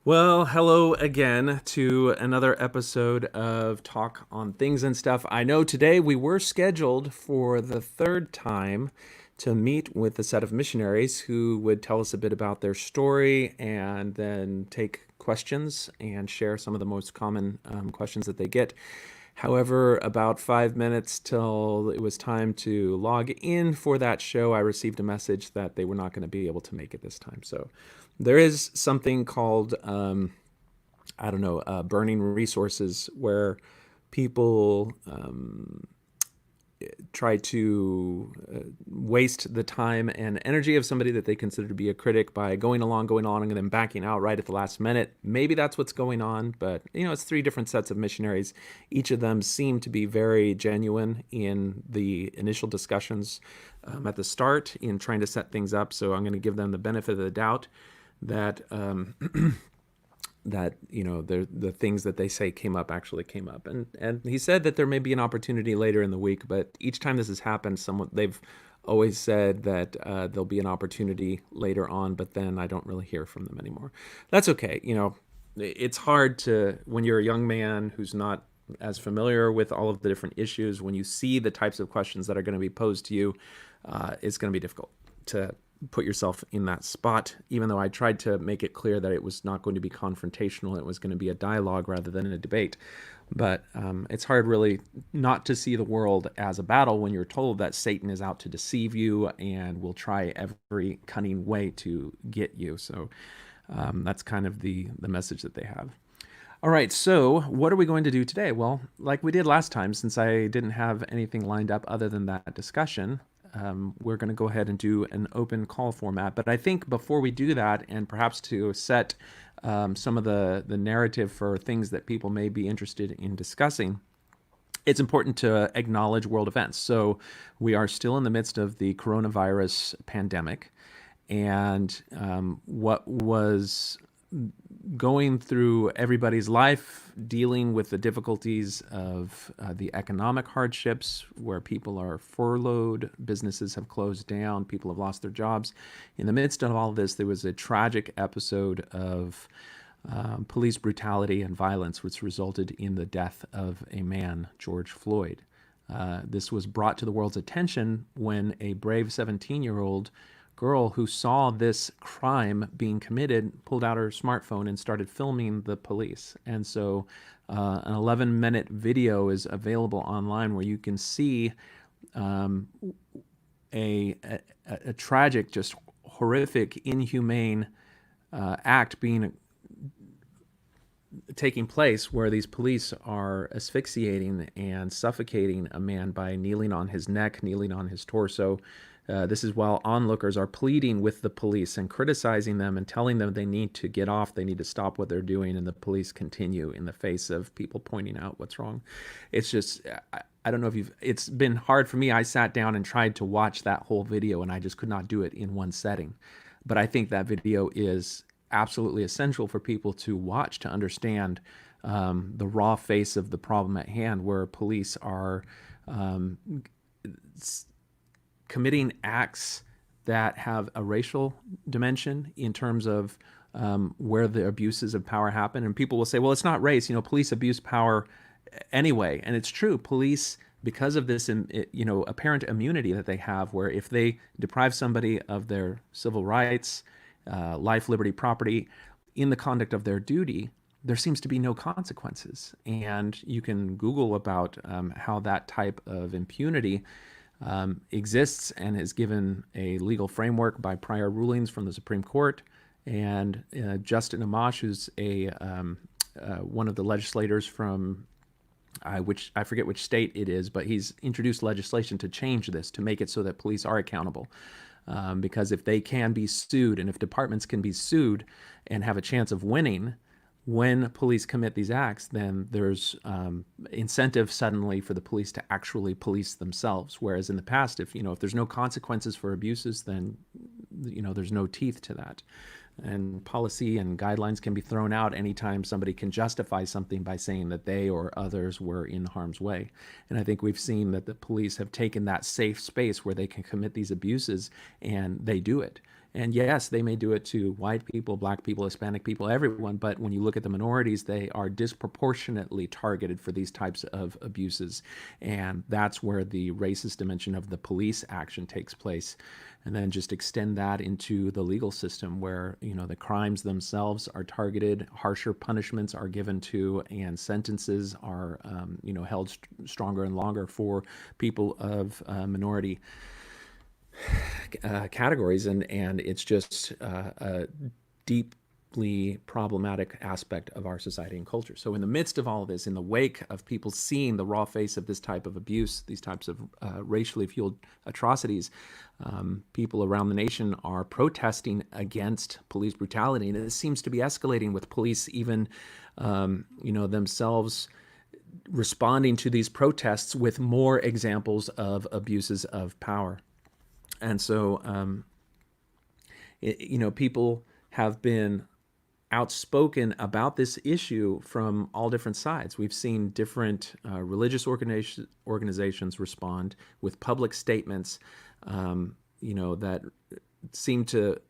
Well, hello again to another episode of Talk on Things and Stuff. I know today we were scheduled for the third time to meet with a set of missionaries who would tell us a bit about their story and then take questions and share some of the most common questions that they get. However, about 5 minutes till it was time to log in for that show, I received a message that they were not going to be able to make it this time. So there is something called, I don't know, burning resources where people try to waste the time and energy of somebody that they consider to be a critic by going on, and then backing out right at the last minute. Maybe that's what's going on, but it's three different sets of missionaries. Each of them seem to be very genuine in the initial discussions at the start in trying to set things up. So I'm going to give them the benefit of the doubt that the things that they say actually came up, and he said that there may be an opportunity later in the week, but each time this has happened, they've always said that there'll be an opportunity later on, but then I don't really hear from them anymore. That's okay. It's hard to, when you're a young man who's not as familiar with all of the different issues, when you see the types of questions that are going to be posed to you, it's going to be difficult to put yourself in that spot, even though I tried to make it clear that it was not going to be confrontational. It was going to be a dialogue rather than a debate. But it's hard really not to see the world as a battle when you're told that Satan is out to deceive you and will try every cunning way to get you. So that's kind of the message that they have. All right, so what are we going to do today? Well, like we did last time, since I didn't have anything lined up other than that discussion, we're going to go ahead and do an open call format. But I think before we do that, and perhaps to set some of the narrative for things that people may be interested in discussing, it's important to acknowledge world events. So we are still in the midst of the coronavirus pandemic, and what was going through everybody's life, dealing with the difficulties of the economic hardships where people are furloughed, businesses have closed down, people have lost their jobs. In the midst of all of this, there was a tragic episode of police brutality and violence, which resulted in the death of a man, George Floyd. This was brought to the world's attention when a brave 17-year-old girl who saw this crime being committed pulled out her smartphone and started filming the police. And so an 11-minute video is available online where you can see a tragic, just horrific, inhumane act taking place where these police are asphyxiating and suffocating a man by kneeling on his neck, kneeling on his torso. This is while onlookers are pleading with the police and criticizing them and telling them they need to get off, they need to stop what they're doing, and the police continue in the face of people pointing out what's wrong. It's just, I don't know if it's been hard for me. I sat down and tried to watch that whole video, and I just could not do it in one setting. But I think that video is absolutely essential for people to watch to understand the raw face of the problem at hand, where police are committing acts that have a racial dimension in terms of where the abuses of power happen. And people will say, well, it's not race. Police abuse power anyway. And it's true. Police, because of this, apparent immunity that they have, where if they deprive somebody of their civil rights, life, liberty, property, in the conduct of their duty, there seems to be no consequences. And you can Google about how that type of impunity exists and is given a legal framework by prior rulings from the Supreme Court. And Justin Amash, who's one of the legislators from which I forget which state it is, but he's introduced legislation to change this, to make it so that police are accountable. Because if they can be sued, and if departments can be sued and have a chance of winning when police commit these acts, then there's incentive suddenly for the police to actually police themselves. Whereas in the past, if there's no consequences for abuses, then there's no teeth to that. and policy and guidelines can be thrown out anytime somebody can justify something by saying that they or others were in harm's way. And I think we've seen that the police have taken that safe space where they can commit these abuses, and they do it. And yes, they may do it to white people, black people, Hispanic people, everyone, but when you look at the minorities, they are disproportionately targeted for these types of abuses. And that's where the racist dimension of the police action takes place. And then just extend that into the legal system where, the crimes themselves are targeted, harsher punishments are given to, and sentences are, held stronger and longer for people of minority categories, and it's just a deeply problematic aspect of our society and culture. So in the midst of all of this, in the wake of people seeing the raw face of this type of abuse, these types of racially fueled atrocities, people around the nation are protesting against police brutality, and it seems to be escalating with police even themselves responding to these protests with more examples of abuses of power. And so, people have been outspoken about this issue from all different sides. We've seen different religious organizations respond with public statements, that seem to,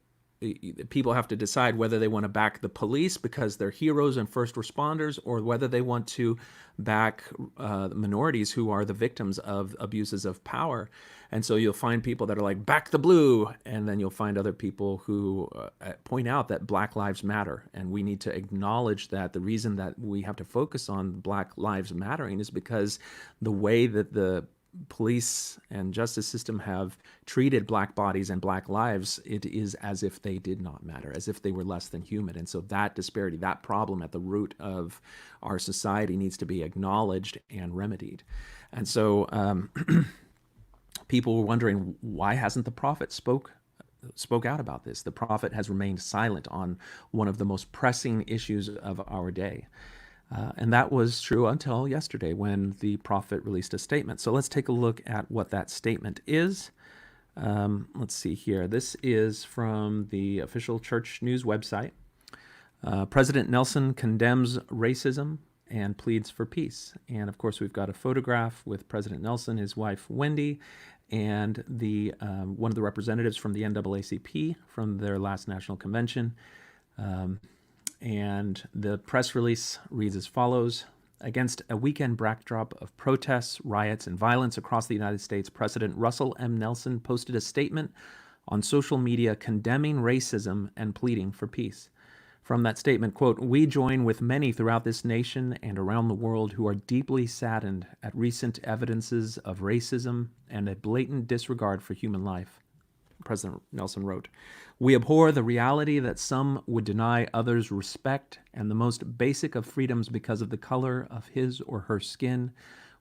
people have to decide whether they want to back the police because they're heroes and first responders, or whether they want to back minorities who are the victims of abuses of power. And so you'll find people that are like, back the blue, and then you'll find other people who point out that Black Lives Matter, and we need to acknowledge that the reason that we have to focus on Black Lives Mattering is because the way that the police and justice system have treated Black bodies and Black lives, it is as if they did not matter, as if they were less than human. And so that disparity, that problem at the root of our society needs to be acknowledged and remedied. And so people were wondering, why hasn't the prophet spoke out about this? The prophet has remained silent on one of the most pressing issues of our day. And that was true until yesterday when the prophet released a statement. So let's take a look at what that statement is. Let's see here. This is from the official church news website. President Nelson condemns racism and pleads for peace. And of course, we've got a photograph with President Nelson, his wife Wendy, and the one of the representatives from the NAACP from their last national convention. And the press release reads as follows. Against a weekend backdrop of protests, riots, and violence across the United States, President Russell M. Nelson posted a statement on social media condemning racism and pleading for peace. From that statement, quote, "We join with many throughout this nation and around the world who are deeply saddened at recent evidences of racism and a blatant disregard for human life," President Nelson wrote. "We abhor the reality that some would deny others respect and the most basic of freedoms because of the color of his or her skin.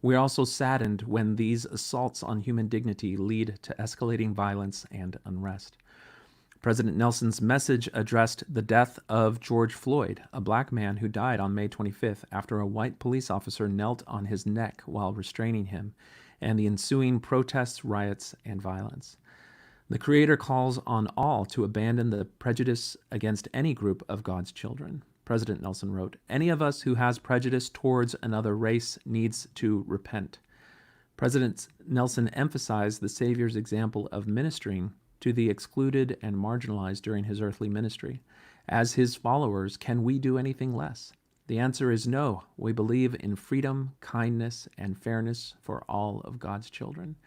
We are also saddened when these assaults on human dignity lead to escalating violence and unrest." President Nelson's message addressed the death of George Floyd, a Black man who died on May 25th after a white police officer knelt on his neck while restraining him, and the ensuing protests, riots, and violence. The Creator calls on all to abandon the prejudice against any group of God's children. President Nelson wrote, "Any of us who has prejudice towards another race needs to repent." President Nelson emphasized the Savior's example of ministering to the excluded and marginalized during his earthly ministry. As his followers, can we do anything less? The answer is no. We believe in freedom, kindness, and fairness for all of God's children.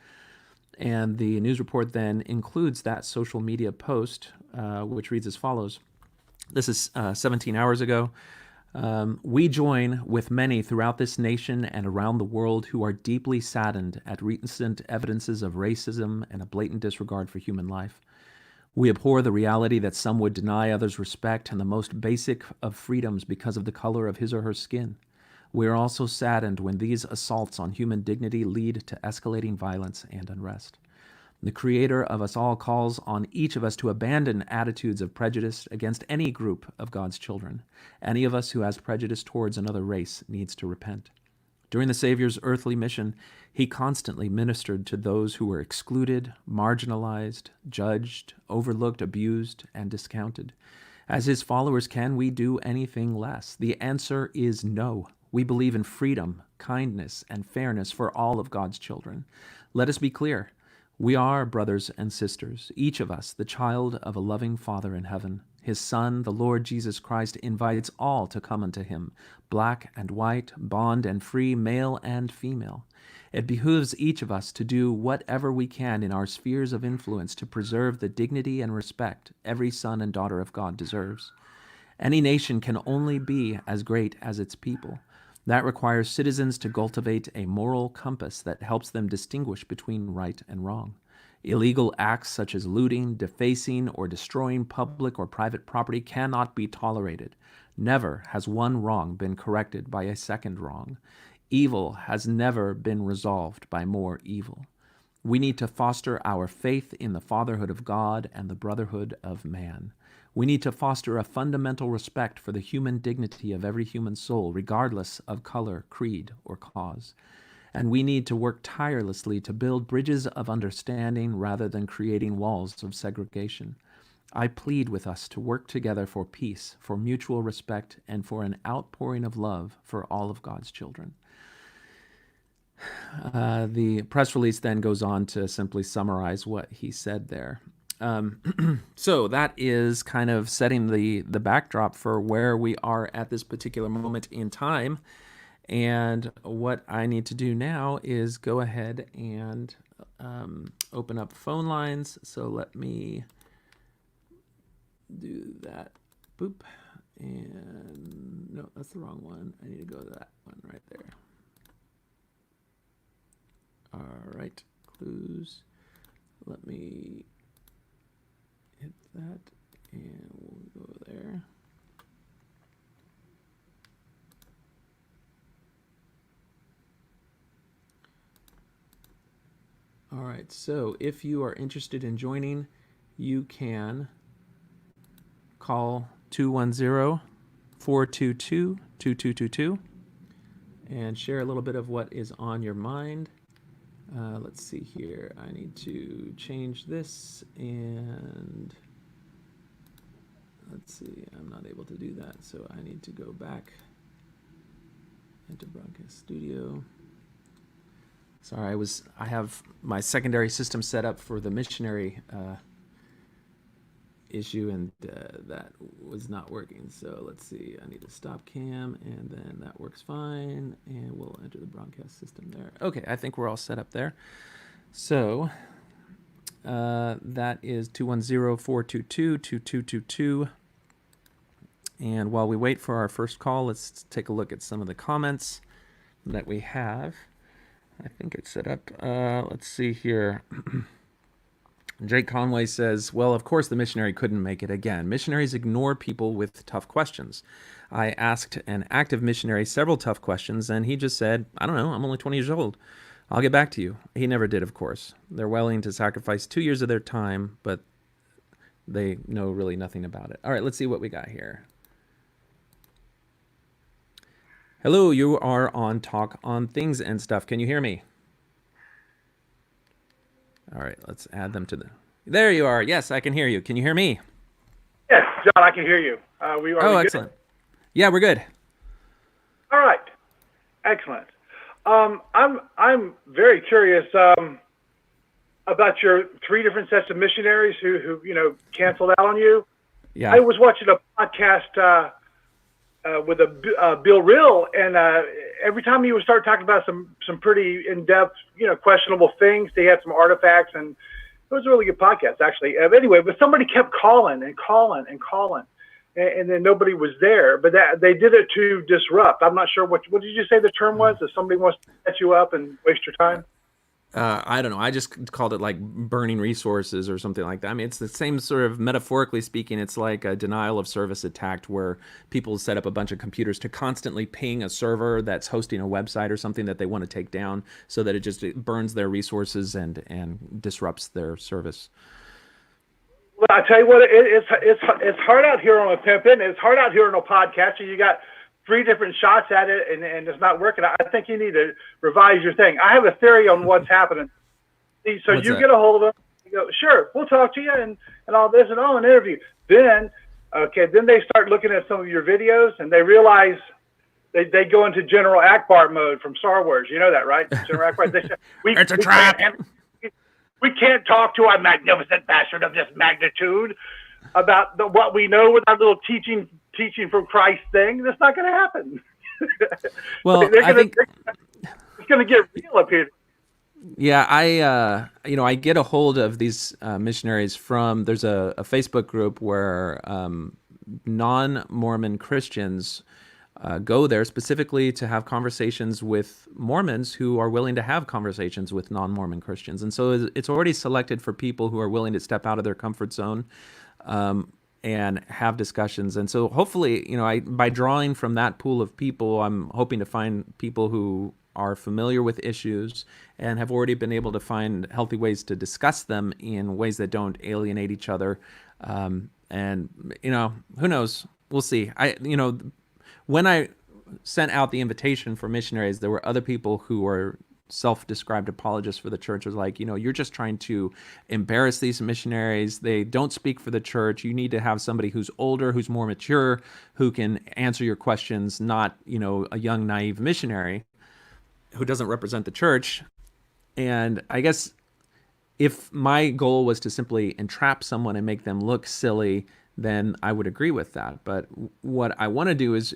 And the news report then includes that social media post, which reads as follows. This is 17 hours ago. "We join with many throughout this nation and around the world who are deeply saddened at recent evidences of racism and a blatant disregard for human life. We abhor the reality that some would deny others respect and the most basic of freedoms because of the color of his or her skin. We are also saddened when these assaults on human dignity lead to escalating violence and unrest. The Creator of us all calls on each of us to abandon attitudes of prejudice against any group of God's children. Any of us who has prejudice towards another race needs to repent." During the Savior's earthly mission, he constantly ministered to those who were excluded, marginalized, judged, overlooked, abused, and discounted. As his followers, can we do anything less? The answer is no. We believe in freedom, kindness, and fairness for all of God's children. Let us be clear. We are brothers and sisters, each of us the child of a loving Father in heaven. His Son, the Lord Jesus Christ, invites all to come unto him, black and white, bond and free, male and female. It behooves each of us to do whatever we can in our spheres of influence to preserve the dignity and respect every son and daughter of God deserves. Any nation can only be as great as its people. That requires citizens to cultivate a moral compass that helps them distinguish between right and wrong. Illegal acts such as looting, defacing, or destroying public or private property cannot be tolerated. Never has one wrong been corrected by a second wrong. Evil has never been resolved by more evil. We need to foster our faith in the fatherhood of God and the brotherhood of man. We need to foster a fundamental respect for the human dignity of every human soul, regardless of color, creed, or cause. And we need to work tirelessly to build bridges of understanding rather than creating walls of segregation. I plead with us to work together for peace, for mutual respect, and for an outpouring of love for all of God's children. The press release then goes on to simply summarize what he said there. So that is kind of setting the backdrop for where we are at this particular moment in time. And what I need to do now is go ahead and open up phone lines. So let me do that. Boop. And no, that's the wrong one. I need to go to that one right there. All right, clues. Let me hit that and we'll go there. All right, so if you are interested in joining, you can call 210-422-2222 and share a little bit of what is on your mind. Let's see here. I need to change this, and let's see. I'm not able to do that, so I need to go back into Broadcast Studio. Sorry, I have my secondary system set up for the Missionary issue, and that was not working. So let's see. I need to stop cam, and then that works fine, and we'll enter the broadcast system there. Okay, I think we're all set up there. So that is 210-422-2222. And while we wait for our first call, let's take a look at some of the comments that we have. I think it's set up. Let's see here. Jake Conway says, well, of course the missionary couldn't make it again. Missionaries ignore people with tough questions. I asked an active missionary several tough questions, and he just said, I don't know, I'm only 20 years old. I'll get back to you. He never did, of course. They're willing to sacrifice 2 years of their time, but they know really nothing about it. All right, let's see what we got here. Hello, you are on Talk on Things and Stuff. Can you hear me? All right, let's add them to the... There you are. Yes, I can hear you. Can you hear me? Yes, John, I can hear you. We excellent. Good? Yeah, we're good. All right, excellent. I'm very curious about your 3 different sets of missionaries who canceled out on you. Yeah. I was watching a podcast with Bill Rill, and every time he would start talking about some pretty in-depth, questionable things, they had some artifacts, and it was a really good podcast, actually. Anyway, but somebody kept calling, and then nobody was there. But they did it to disrupt. I'm not sure what did you say the term was? If somebody wants to set you up and waste your time? I don't know. I just called it like burning resources or something like that. I mean, it's the same sort of, metaphorically speaking, it's like a denial of service attack where people set up a bunch of computers to constantly ping a server that's hosting a website or something that they want to take down, so that it burns their resources and disrupts their service. Well, I tell you what, it's hard out here on a pimpin'. It's hard out here on a podcast. You got 3 different shots at it, and it's not working. I think you need to revise your thing. I have a theory on what's happening. So what's you that? get a hold of them, you go, sure, we'll talk to you, and all this, and an interview. Then Okay, then they start looking at some of your videos and they realize they go into General Akbar mode from Star Wars. You know that, right? General Akbar. They say, It's a trap. we can't talk to a magnificent bastard of this magnitude about what we know with our little teaching from Christ thing. That's not going to happen. Well, I think it's going to get real up here. Yeah, I get a hold of these missionaries from. There's a Facebook group where non-Mormon Christians go there specifically to have conversations with Mormons who are willing to have conversations with non-Mormon Christians, and so it's already selected for people who are willing to step out of their comfort zone and have discussions. And so hopefully, by drawing from that pool of people, I'm hoping to find people who are familiar with issues and have already been able to find healthy ways to discuss them in ways that don't alienate each other. And who knows? We'll see. When I sent out the invitation for missionaries, there were other people who were self-described apologists for the church. It was like, you're just trying to embarrass these missionaries. They don't speak for the church. You need to have somebody who's older, who's more mature, who can answer your questions, not, a young, naive missionary who doesn't represent the church. And I guess if my goal was to simply entrap someone and make them look silly, then I would agree with that. But what I want to do is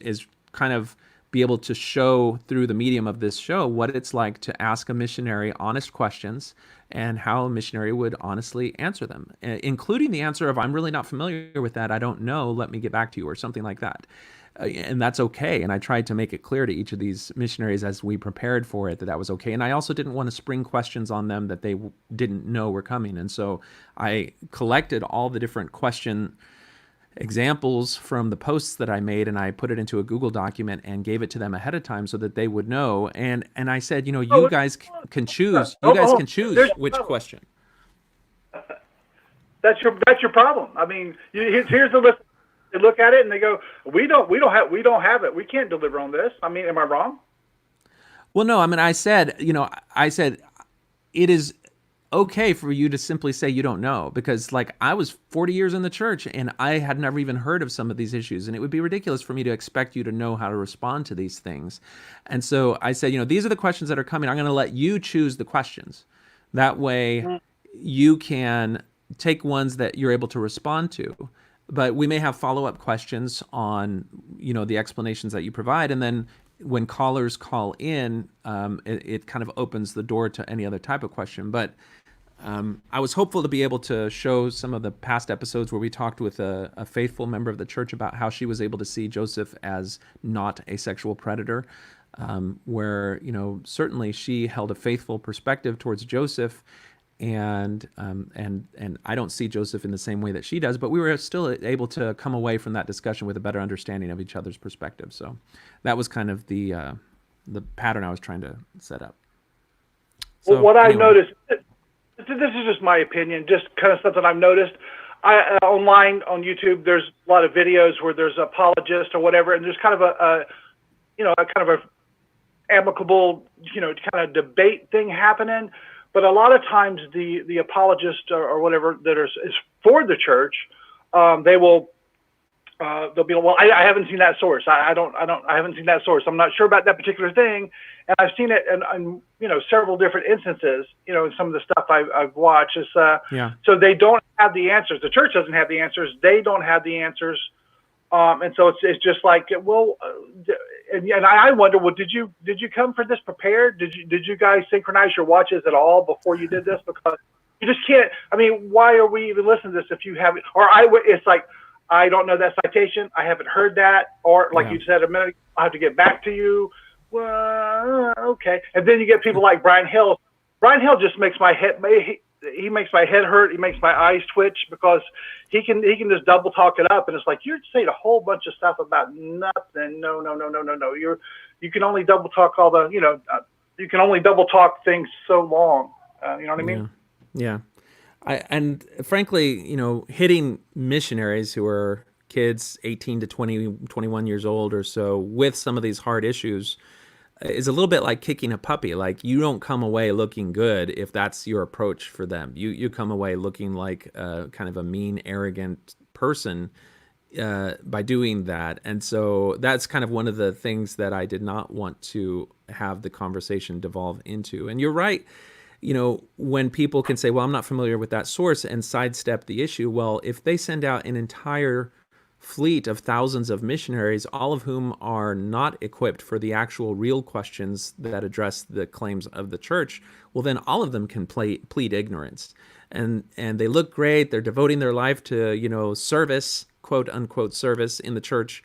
kind of be able to show through the medium of this show what it's like to ask a missionary honest questions and how a missionary would honestly answer them, including the answer of, I'm really not familiar with that, I don't know, let me get back to you, or something like that. And that's okay. And I tried to make it clear to each of these missionaries as we prepared for it that was okay. And I also didn't want to spring questions on them that they didn't know were coming. And so I collected all the different question examples from the posts that I made, and I put it into a Google document and gave it to them ahead of time so that they would know. And I said, you guys can choose. You guys can choose which question. That's your problem. I mean, here's the list. They look at it and they go, we don't have it. We can't deliver on this. I mean, am I wrong? Well, no. I mean, I said it is okay for you to simply say you don't know, because I was 40 years in the church and I had never even heard of some of these issues, and it would be ridiculous for me to expect you to know how to respond to these things. And so I said, these are the questions that are coming. I'm going to let you choose the questions. That way you can take ones that you're able to respond to. But we may have follow-up questions on, the explanations that you provide. And then when callers call in, it kind of opens the door to any other type of question. But I was hopeful to be able to show some of the past episodes where we talked with a faithful member of the church about how she was able to see Joseph as not a sexual predator, where, certainly she held a faithful perspective towards Joseph. And I don't see Joseph in the same way that she does, but we were still able to come away from that discussion with a better understanding of each other's perspective. So that was kind of the pattern I was trying to set up. So, well, what I noticed, this is just my opinion, just kind of something I've noticed. Online on YouTube, there's a lot of videos where there's apologists or whatever, and there's kind of a amicable, kind of debate thing happening. But a lot of times the apologist or whatever that is for the church, they'll be, well, I haven't seen that source. I haven't seen that source. I'm not sure about that particular thing. And I've seen it in several different instances, in some of the stuff I've watched. So they don't have the answers. The church doesn't have the answers. They don't have the answers. And so it's just like, well, and I wonder, well, did you come for this prepared? Did you guys synchronize your watches at all before you did this? Because you just can't. I mean, why are we even listening to this if you haven't? Or it's like, I don't know that citation. I haven't heard that. Or like you said a minute ago, I'll have to get back to you. Well, okay. And then you get people like Brian Hill. Brian Hill just makes my head. He makes my head hurt. He makes my eyes twitch because he can just double talk it up, and it's like you're saying a whole bunch of stuff about nothing. No. You can only double talk all the you can only double talk things so long. You know what I mean? Yeah. And frankly, hitting missionaries who are kids 18 to 20, 21 years old or so with some of these hard issues is a little bit like kicking a puppy. Like, you don't come away looking good if that's your approach for them. You come away looking like kind of a mean, arrogant person by doing that. And so that's kind of one of the things that I did not want to have the conversation devolve into. And you're right. When people can say, well, I'm not familiar with that source and sidestep the issue, well, if they send out an entire fleet of thousands of missionaries, all of whom are not equipped for the actual real questions that address the claims of the church, well, then all of them can plead ignorance. And they look great. They're devoting their life to, service, quote unquote, service in the church.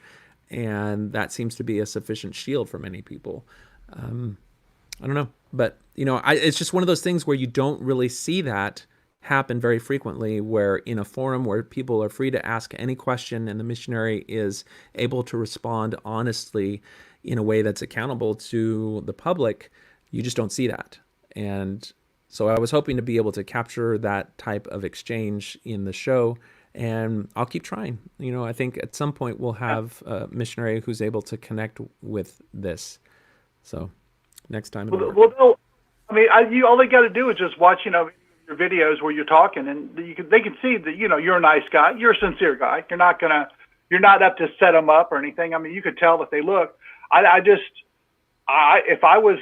And that seems to be a sufficient shield for many people. I don't know. But, it's just one of those things where you don't really see that happen very frequently, where in a forum where people are free to ask any question and the missionary is able to respond honestly in a way that's accountable to the public, you just don't see that. And so I was hoping to be able to capture that type of exchange in the show, and I'll keep trying. I think at some point we'll have a missionary who's able to connect with this. So next time. Well, no, I mean, all they got to do is just watch, your videos where you're talking, and they can see that, you're a nice guy, you're a sincere guy. You're not up to set them up or anything. I mean, you could tell if they look. If I was,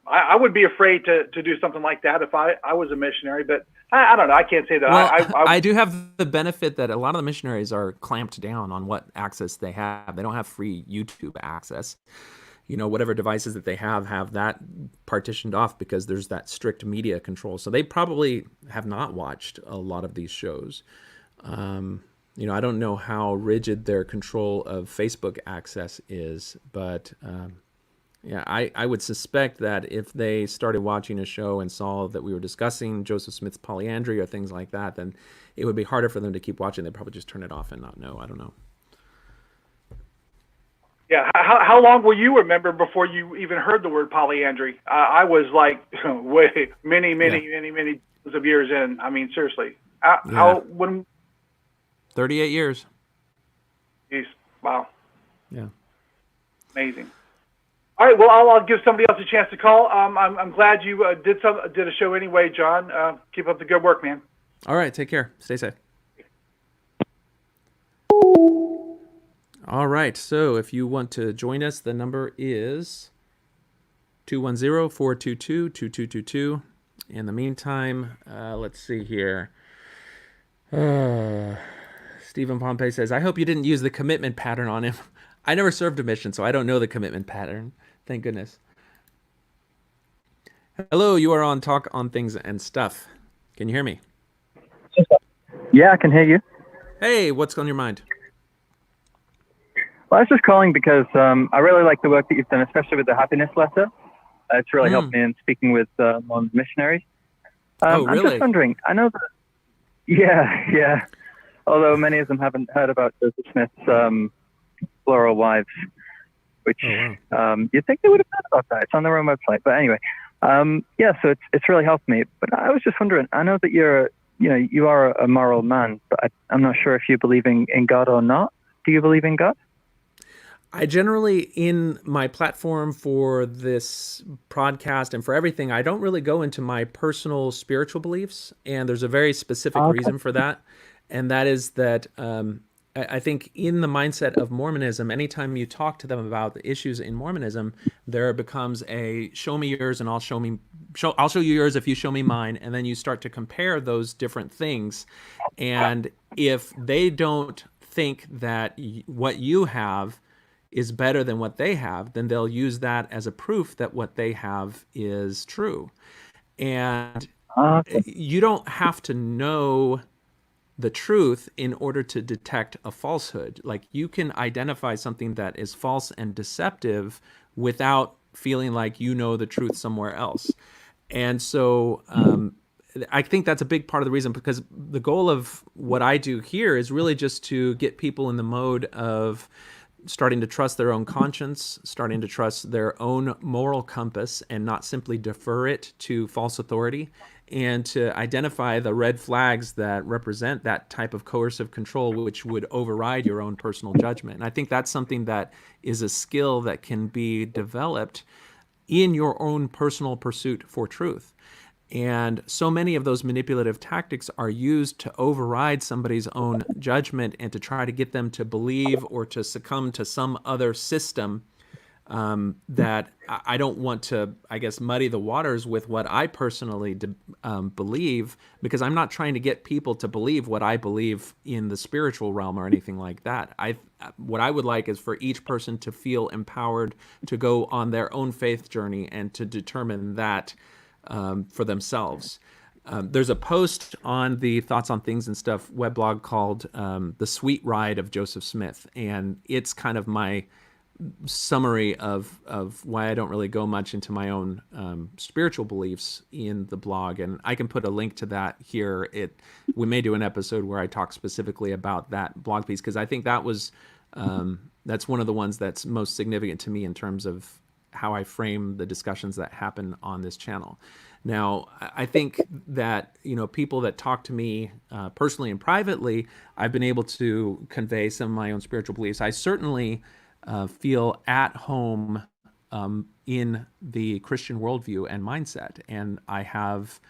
I would be afraid to do something like that if I was a missionary, but I don't know. I can't say that. Well, I do have the benefit that a lot of the missionaries are clamped down on what access they have. They don't have free YouTube access. Whatever devices that they have that partitioned off because there's that strict media control. So they probably have not watched a lot of these shows. I don't know how rigid their control of Facebook access is, but I would suspect that if they started watching a show and saw that we were discussing Joseph Smith's polyandry or things like that, then it would be harder for them to keep watching. They'd probably just turn it off and not know. I don't know. Yeah. How long were you a member before you even heard the word polyandry? I was like many of years in. I mean, seriously. When? 38 years. Jeez. Wow. Yeah. Amazing. All right. Well, I'll give somebody else a chance to call. I'm glad you did a show anyway, John. Keep up the good work, man. All right. Take care. Stay safe. All right. So if you want to join us, the number is 210-422-2222. In the meantime, let's see here. Stephen Pompey says, I hope you didn't use the commitment pattern on him. I never served a mission, so I don't know the commitment pattern. Thank goodness. Hello, you are on Talk on Things and Stuff. Can you hear me? Yeah, I can hear you. Hey, what's on your mind? Well, I was just calling because I really like the work that you've done, especially with the happiness letter. It's really helped me in speaking with Mormon missionaries. Oh, really? I'm just wondering, I know that, yeah. Although many of them haven't heard about Joseph Smith's plural wives, which you'd think they would have heard about that. It's on their own website. But anyway, so it's really helped me. But I was just wondering, I know that you are a moral man, but I'm not sure if you believe in God or not. Do you believe in God? I generally, in my platform for this podcast and for everything, I don't really go into my personal spiritual beliefs. And there's a very specific reason for that. And that is that I think in the mindset of Mormonism, anytime you talk to them about the issues in Mormonism, there becomes a show me yours and I'll show you yours if you show me mine. And then you start to compare those different things. And if they don't think that what you have is better than what they have, then they'll use that as a proof that what they have is true. And you don't have to know the truth in order to detect a falsehood. Like, you can identify something that is false and deceptive without feeling like you know the truth somewhere else. And so I think that's a big part of the reason, because the goal of what I do here is really just to get people in the mode of starting to trust their own conscience, starting to trust their own moral compass and not simply defer it to false authority, and to identify the red flags that represent that type of coercive control which would override your own personal judgment. And I think that's something that is a skill that can be developed in your own personal pursuit for truth. And so many of those manipulative tactics are used to override somebody's own judgment and to try to get them to believe or to succumb to some other system that I don't want to, I guess, muddy the waters with what I personally believe, because I'm not trying to get people to believe what I believe in the spiritual realm or anything like that. What I would like is for each person to feel empowered to go on their own faith journey and to determine that for themselves. There's a post on the Thoughts on Things and Stuff weblog called The Sweet Ride of Joseph Smith, and it's kind of my summary of why I don't really go much into my own spiritual beliefs in the blog, and I can put a link to that here. We may do an episode where I talk specifically about that blog piece, because I think that's one of the ones that's most significant to me in terms of how I frame the discussions that happen on this channel. Now, I think that, people that talk to me personally and privately, I've been able to convey some of my own spiritual beliefs. I certainly feel at home in the Christian worldview and mindset. And I have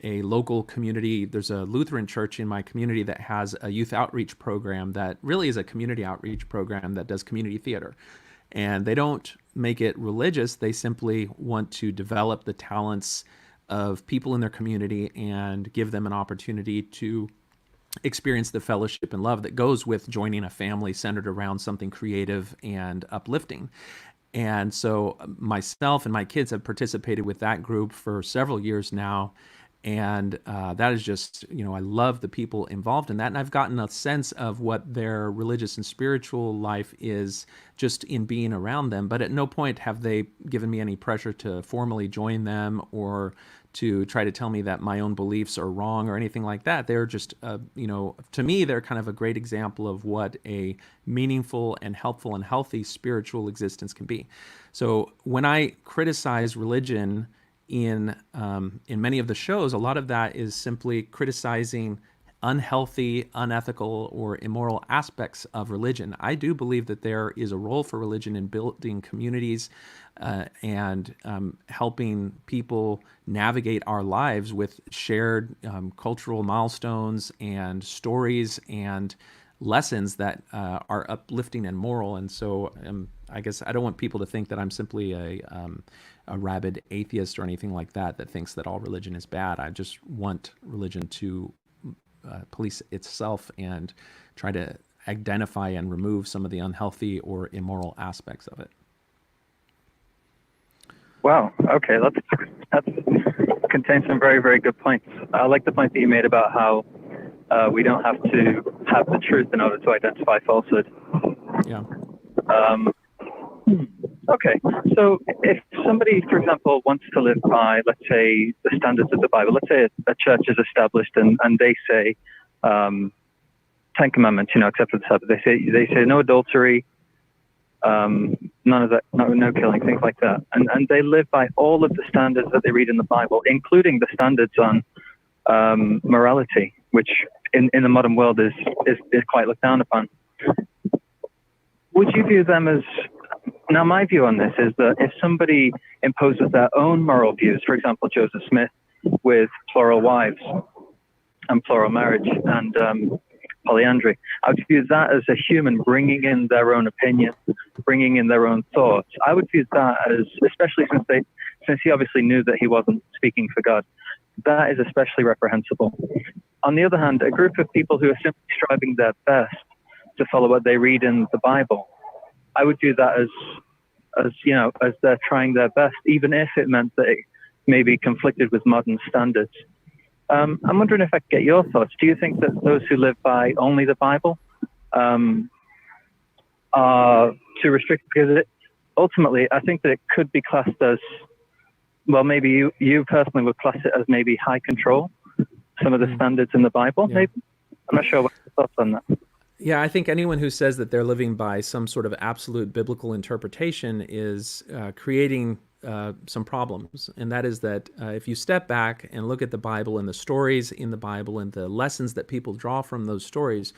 a local community. There's a Lutheran church in my community that has a youth outreach program that really is a community outreach program that does community theater. And they don't make it religious. They simply want to develop the talents of people in their community and give them an opportunity to experience the fellowship and love that goes with joining a family centered around something creative and uplifting. And so myself and my kids have participated with that group for several years now. And that is just, I love the people involved in that. And I've gotten a sense of what their religious and spiritual life is just in being around them. But at no point have they given me any pressure to formally join them or to try to tell me that my own beliefs are wrong or anything like that. They're just, to me, they're kind of a great example of what a meaningful and helpful and healthy spiritual existence can be. So when I criticize religion in many of the shows, a lot of that is simply criticizing unhealthy, unethical, or immoral aspects of religion. I do believe that there is a role for religion in building communities and helping people navigate our lives with shared cultural milestones and stories and lessons that are uplifting and moral. And so I guess I don't want people to think that I'm simply a rabid atheist or anything like that thinks that all religion is bad. I just want religion to police itself and try to identify and remove some of the unhealthy or immoral aspects of it. Wow. Okay, that contains some very, very good points. I like the point that you made about how we don't have to have the truth in order to identify falsehood. Yeah. Okay, so if somebody, for example, wants to live by, let's say, the standards of the Bible, let's say a church is established and they say 10 Commandments, except for the Sabbath. They say no adultery, none of that, no killing, things like that, and they live by all of the standards that they read in the Bible, including the standards on morality, which in the modern world is quite looked down upon. Would you view them as... Now, my view on this is that if somebody imposes their own moral views, for example, Joseph Smith with plural wives and plural marriage and polyandry, I would view that as a human bringing in their own opinion, bringing in their own thoughts. I would view that as, especially since he obviously knew that he wasn't speaking for God, that is especially reprehensible. On the other hand, a group of people who are simply striving their best to follow what they read in the Bible, I would view that as they're trying their best, even if it meant that it may be conflicted with modern standards. I'm wondering if I could get your thoughts. Do you think that those who live by only the Bible are too restricted? Because ultimately, I think that it could be classed as, well, maybe you personally would class it as maybe high control, some of the standards in the Bible, maybe? I'm not sure what your thoughts on that. Yeah, I think anyone who says that they're living by some sort of absolute biblical interpretation is creating some problems. And that is that if you step back and look at the Bible and the stories in the Bible and the lessons that people draw from those stories,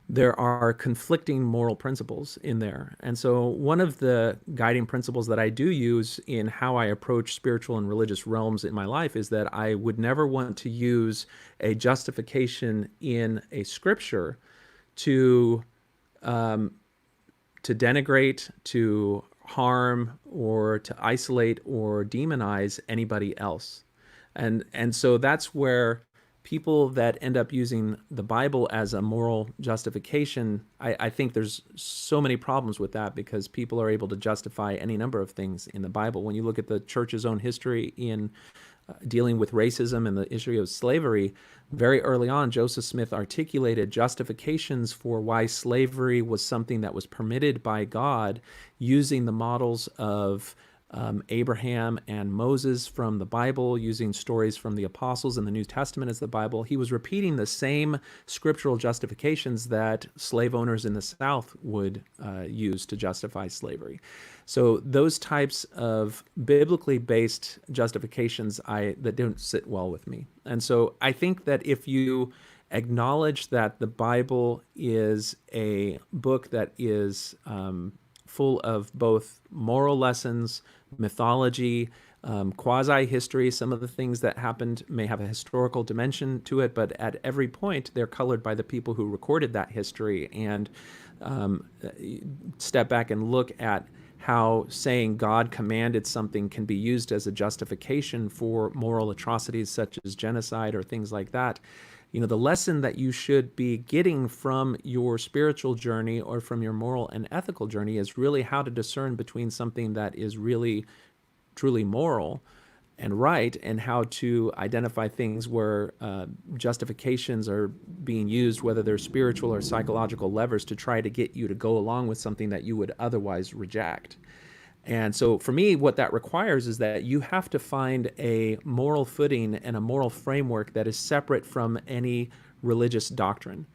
there are conflicting moral principles in there. And so, one of the guiding principles that I do use in how I approach spiritual and religious realms in my life is that I would never want to use a justification in a scripture to denigrate, to harm, or to isolate or demonize anybody else. And so that's where people that end up using the Bible as a moral justification, I think there's so many problems with that, because people are able to justify any number of things in the Bible. When you look at the church's own history in dealing with racism and the issue of slavery, very early on, Joseph Smith articulated justifications for why slavery was something that was permitted by God, using the models of Abraham and Moses from the Bible, using stories from the apostles in the New Testament as the Bible. He was repeating the same scriptural justifications that slave owners in the South would use to justify slavery. So those types of biblically based justifications that don't sit well with me. And so I think that if you acknowledge that the Bible is a book that is full of both moral lessons, mythology, quasi-history. Some of the things that happened may have a historical dimension to it, but at every point they're colored by the people who recorded that history. And step back and look at how saying God commanded something can be used as a justification for moral atrocities such as genocide or things like that. The lesson that you should be getting from your spiritual journey or from your moral and ethical journey is really how to discern between something that is really, truly moral and right, and how to identify things where justifications are being used, whether they're spiritual or psychological levers, to try to get you to go along with something that you would otherwise reject. And so for me, what that requires is that you have to find a moral footing and a moral framework that is separate from any religious doctrine.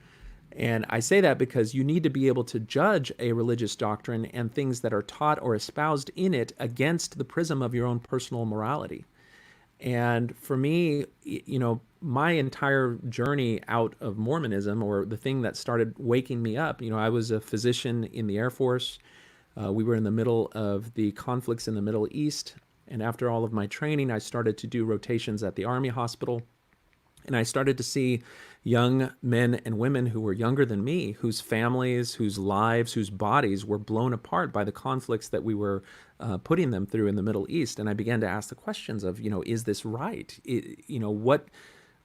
And I say that because you need to be able to judge a religious doctrine and things that are taught or espoused in it against the prism of your own personal morality. And for me, my entire journey out of Mormonism, or the thing that started waking me up, I was a physician in the Air Force. We were in the middle of the conflicts in the Middle East. And after all of my training, I started to do rotations at the Army hospital. And I started to see young men and women who were younger than me, whose families, whose lives, whose bodies were blown apart by the conflicts that we were putting them through in the Middle East. And I began to ask the questions of, is this right?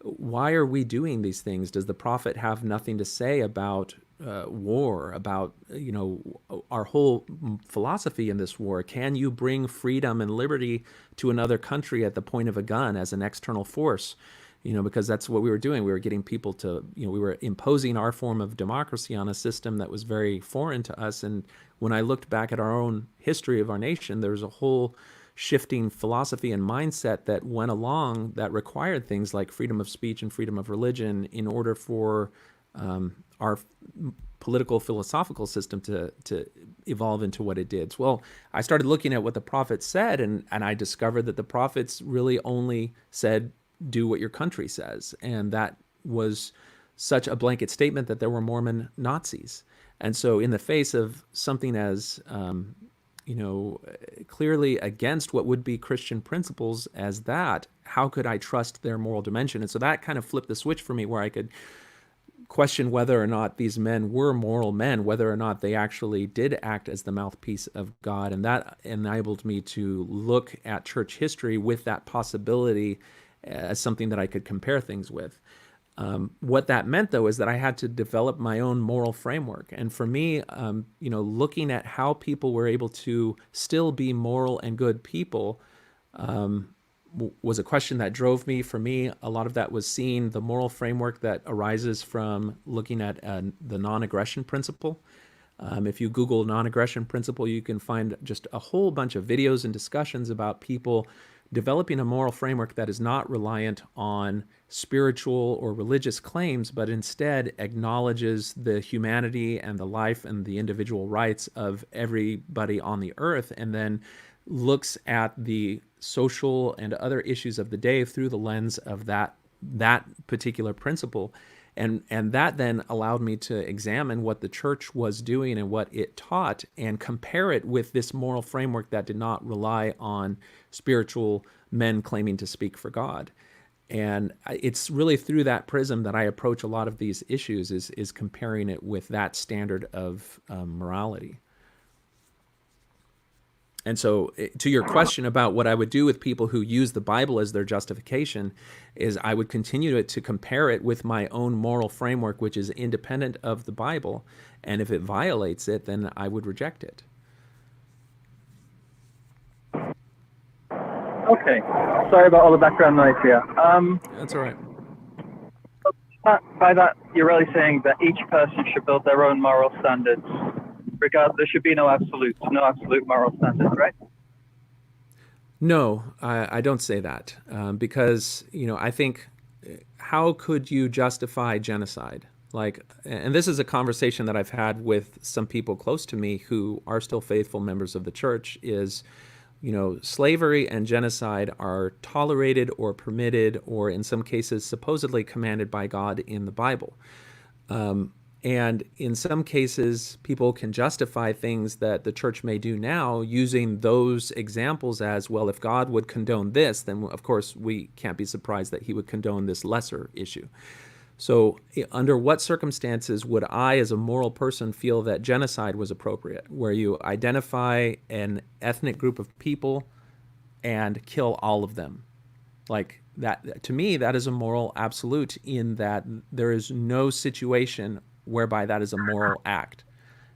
Why are we doing these things? Does the prophet have nothing to say about war, about our whole philosophy in this war? Can you bring freedom and liberty to another country at the point of a gun as an external force? Because that's what we were doing. We were getting people to, we were imposing our form of democracy on a system that was very foreign to us. And when I looked back at our own history of our nation, there was a whole shifting philosophy and mindset that went along that required things like freedom of speech and freedom of religion in order for our political philosophical system to evolve into what it did. Well, I started looking at what the prophets said, and I discovered that the prophets really only said, do what your country says. And that was such a blanket statement that there were Mormon Nazis. And so in the face of something as clearly against what would be Christian principles as that, how could I trust their moral dimension? And so that kind of flipped the switch for me, where I could question whether or not these men were moral men, whether or not they actually did act as the mouthpiece of God. And that enabled me to look at church history with that possibility as something that I could compare things with. What that meant, though, is that I had to develop my own moral framework. And for me, looking at how people were able to still be moral and good people was a question that drove me. For me, a lot of that was seeing the moral framework that arises from looking at the non-aggression principle. If you Google non-aggression principle, you can find just a whole bunch of videos and discussions about people developing a moral framework that is not reliant on spiritual or religious claims, but instead acknowledges the humanity and the life and the individual rights of everybody on the earth, and then looks at the social and other issues of the day through the lens of that particular principle. And that then allowed me to examine what the church was doing and what it taught and compare it with this moral framework that did not rely on spiritual men claiming to speak for God. And it's really through that prism that I approach a lot of these issues, is comparing it with that standard of morality. And so to your question about what I would do with people who use the Bible as their justification, is I would continue to compare it with my own moral framework, which is independent of the Bible. And if it violates it, then I would reject it. Okay. Sorry about all the background noise here. That's all right. By that, you're really saying that each person should build their own moral standards. There should be no absolute moral standards, right? No, I don't say that, because I think, how could you justify genocide? And this is a conversation that I've had with some people close to me who are still faithful members of the church. Is slavery and genocide are tolerated or permitted, or in some cases supposedly commanded by God in the Bible. And in some cases, people can justify things that the church may do now using those examples as, well, if God would condone this, then of course we can't be surprised that he would condone this lesser issue. So under what circumstances would I, as a moral person, feel that genocide was appropriate, where you identify an ethnic group of people and kill all of them? Like that, to me, that is a moral absolute, in that there is no situation whereby that is a moral act.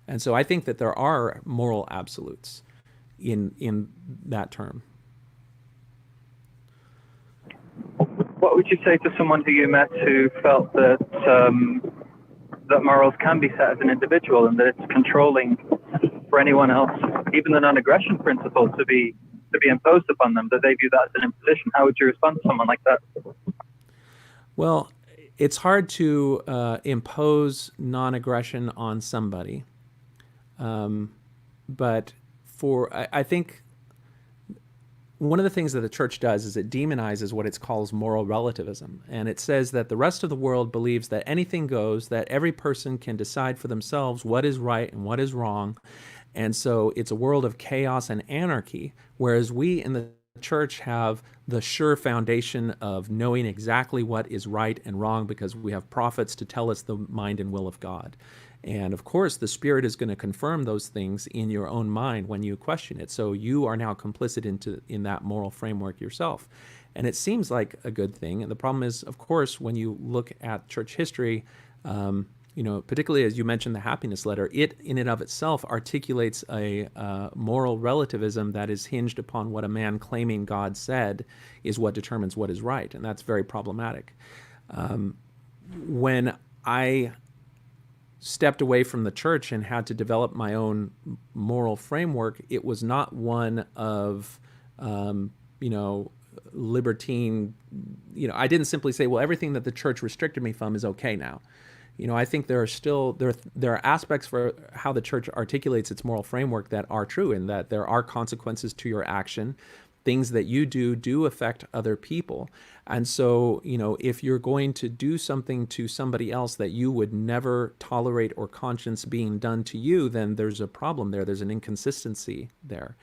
And so I think that there are moral absolutes in that term. What would you say to someone who you met who felt that that morals can be set as an individual, and that it's controlling for anyone else, even the non-aggression principle, to be imposed upon them, that they view that as an imposition? How would you respond to someone like that? Well, it's hard to impose non-aggression on somebody, but I think one of the things that the church does is it demonizes what it calls moral relativism. And it says that the rest of the world believes that anything goes, that every person can decide for themselves what is right and what is wrong. And so it's a world of chaos and anarchy, whereas we in the church have the sure foundation of knowing exactly what is right and wrong, because we have prophets to tell us the mind and will of God. And of course, the Spirit is going to confirm those things in your own mind when you question it. So you are now complicit in that moral framework yourself. And it seems like a good thing. And the problem is, of course, when you look at church history, particularly as you mentioned the happiness letter, it in and of itself articulates a moral relativism that is hinged upon what a man claiming God said is what determines what is right. And that's very problematic. When I stepped away from the church and had to develop my own moral framework, it was not one of, libertine, I didn't simply say, well, everything that the church restricted me from is okay now. I think there are aspects for how the church articulates its moral framework that are true, in that there are consequences to your action. Things that you do affect other people. And so, if you're going to do something to somebody else that you would never tolerate or conscience being done to you, then there's a problem there. There's an inconsistency there.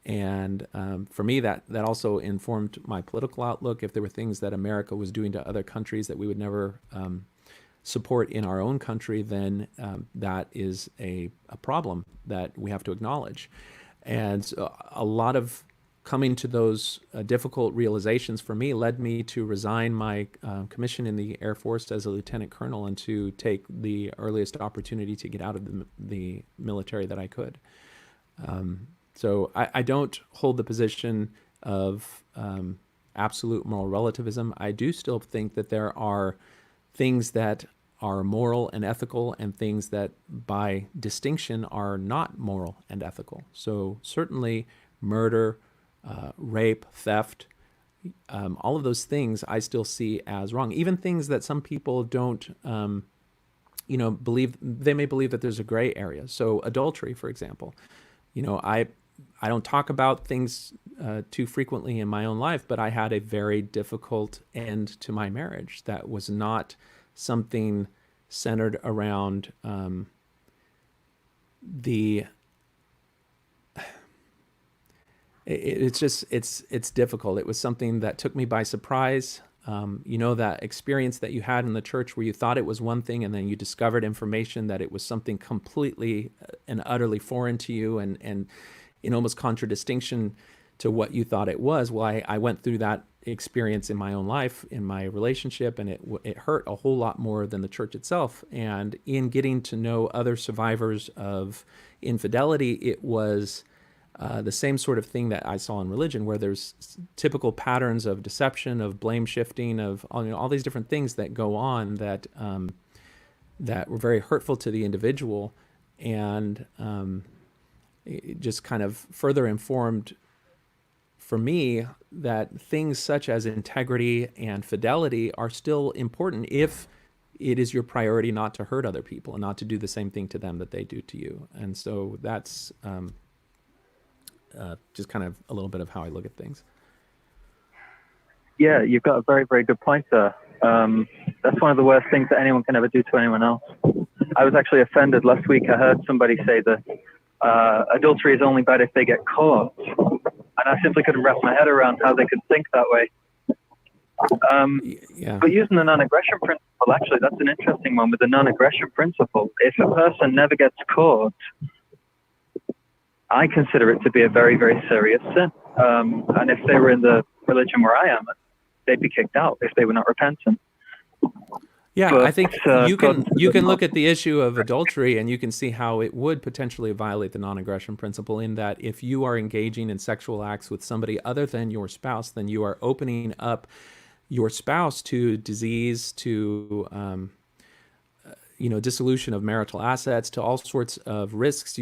And for me, that also informed my political outlook. If there were things that America was doing to other countries that we would never support in our own country, then that is a problem that we have to acknowledge. And so a lot of coming to those difficult realizations for me led me to resign my commission in the Air Force as a lieutenant colonel, and to take the earliest opportunity to get out of the military that I could. So I don't hold the position of absolute moral relativism. I do still think that there are things that are moral and ethical, and things that by distinction are not moral and ethical. So certainly murder, rape, theft, all of those things I still see as wrong. Even things that some people don't, believe, they may believe that there's a gray area. So adultery, for example, I don't talk about things too frequently in my own life, but I had a very difficult end to my marriage that was not something centered around the it's difficult. It was something that took me by surprise. That experience that you had in the church where you thought it was one thing and then you discovered information that it was something completely and utterly foreign to you, and in almost contradistinction to what you thought it was. Well, I went through that experience in my own life, in my relationship, and it hurt a whole lot more than the church itself. And in getting to know other survivors of infidelity, it was the same sort of thing that I saw in religion, where there's typical patterns of deception, of blame shifting, of all these different things that go on that were very hurtful to the individual, and it just kind of further informed for me that things such as integrity and fidelity are still important if it is your priority not to hurt other people and not to do the same thing to them that they do to you. And so that's just kind of a little bit of how I look at things. Yeah, you've got a very, very good point there. That's one of the worst things that anyone can ever do to anyone else. I was actually offended last week. I heard somebody say that adultery is only bad if they get caught. And I simply couldn't wrap my head around how they could think that way. But using the non-aggression principle, actually, that's an interesting one with the non-aggression principle. If a person never gets caught, I consider it to be a very, very serious sin. And if they were in the religion where I am, they'd be kicked out if they were not repentant. Yeah, but, I think you can look at the issue of adultery and you can see how it would potentially violate the non-aggression principle, in that if you are engaging in sexual acts with somebody other than your spouse, then you are opening up your spouse to disease, to dissolution of marital assets, to all sorts of risks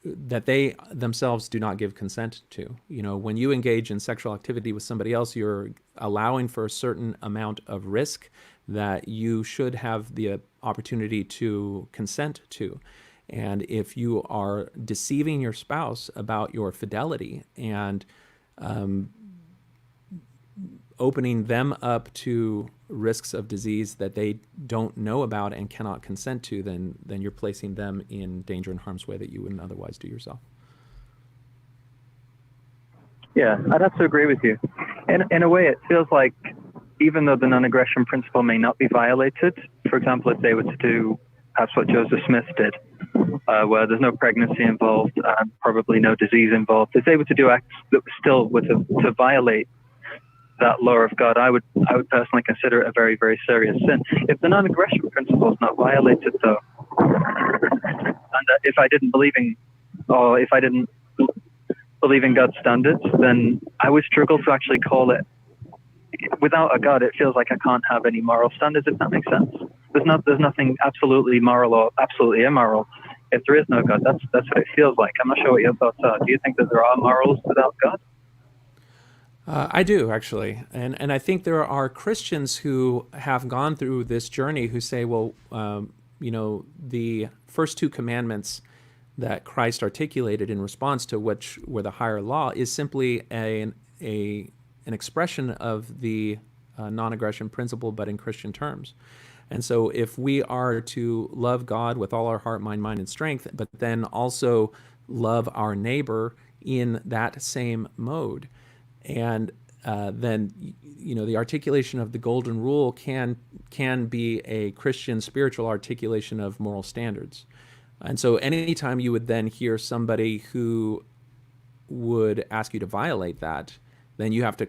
that they themselves do not give consent to. When you engage in sexual activity with somebody else, you're allowing for a certain amount of risk that you should have the opportunity to consent to. And if you are deceiving your spouse about your fidelity and opening them up to risks of disease that they don't know about and cannot consent to, then you're placing them in danger and harm's way that you wouldn't otherwise do yourself. Yeah, I'd have to agree with you. In a way, it feels like even though the non-aggression principle may not be violated, for example, if they were to do perhaps what Joseph Smith did, where there's no pregnancy involved and probably no disease involved, if they were to do acts that still were to violate that law of God, I would personally consider it a very, very serious sin. If the non-aggression principle is not violated, though, and if I didn't believe in God's standards, then I would struggle to actually call it. Without a God, it feels like I can't have any moral standards, if that makes sense. There's nothing absolutely moral or absolutely immoral. If there is no God, that's what it feels like. I'm not sure what your thoughts are. Do you think that there are morals without God? I do, actually. And I think there are Christians who have gone through this journey who say, well, the first two commandments that Christ articulated in response to which were the higher law is simply an expression of the non-aggression principle, but in Christian terms. And so if we are to love God with all our heart, mind, and strength, but then also love our neighbor in that same mode, and then the articulation of the golden rule can be a Christian spiritual articulation of moral standards. And so anytime you would then hear somebody who would ask you to violate that, then you have to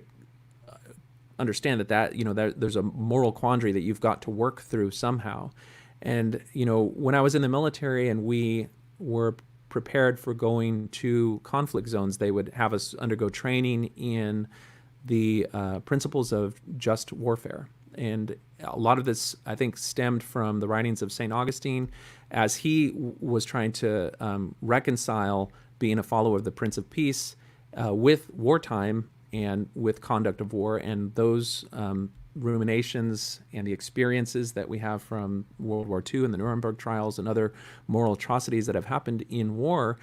understand that there's a moral quandary that you've got to work through somehow. And when I was in the military and we were prepared for going to conflict zones, they would have us undergo training in the principles of just warfare. And a lot of this, I think, stemmed from the writings of St. Augustine, as he was trying to reconcile being a follower of the Prince of Peace with wartime and with conduct of war. And those ruminations and the experiences that we have from World War II and the Nuremberg trials and other moral atrocities that have happened in war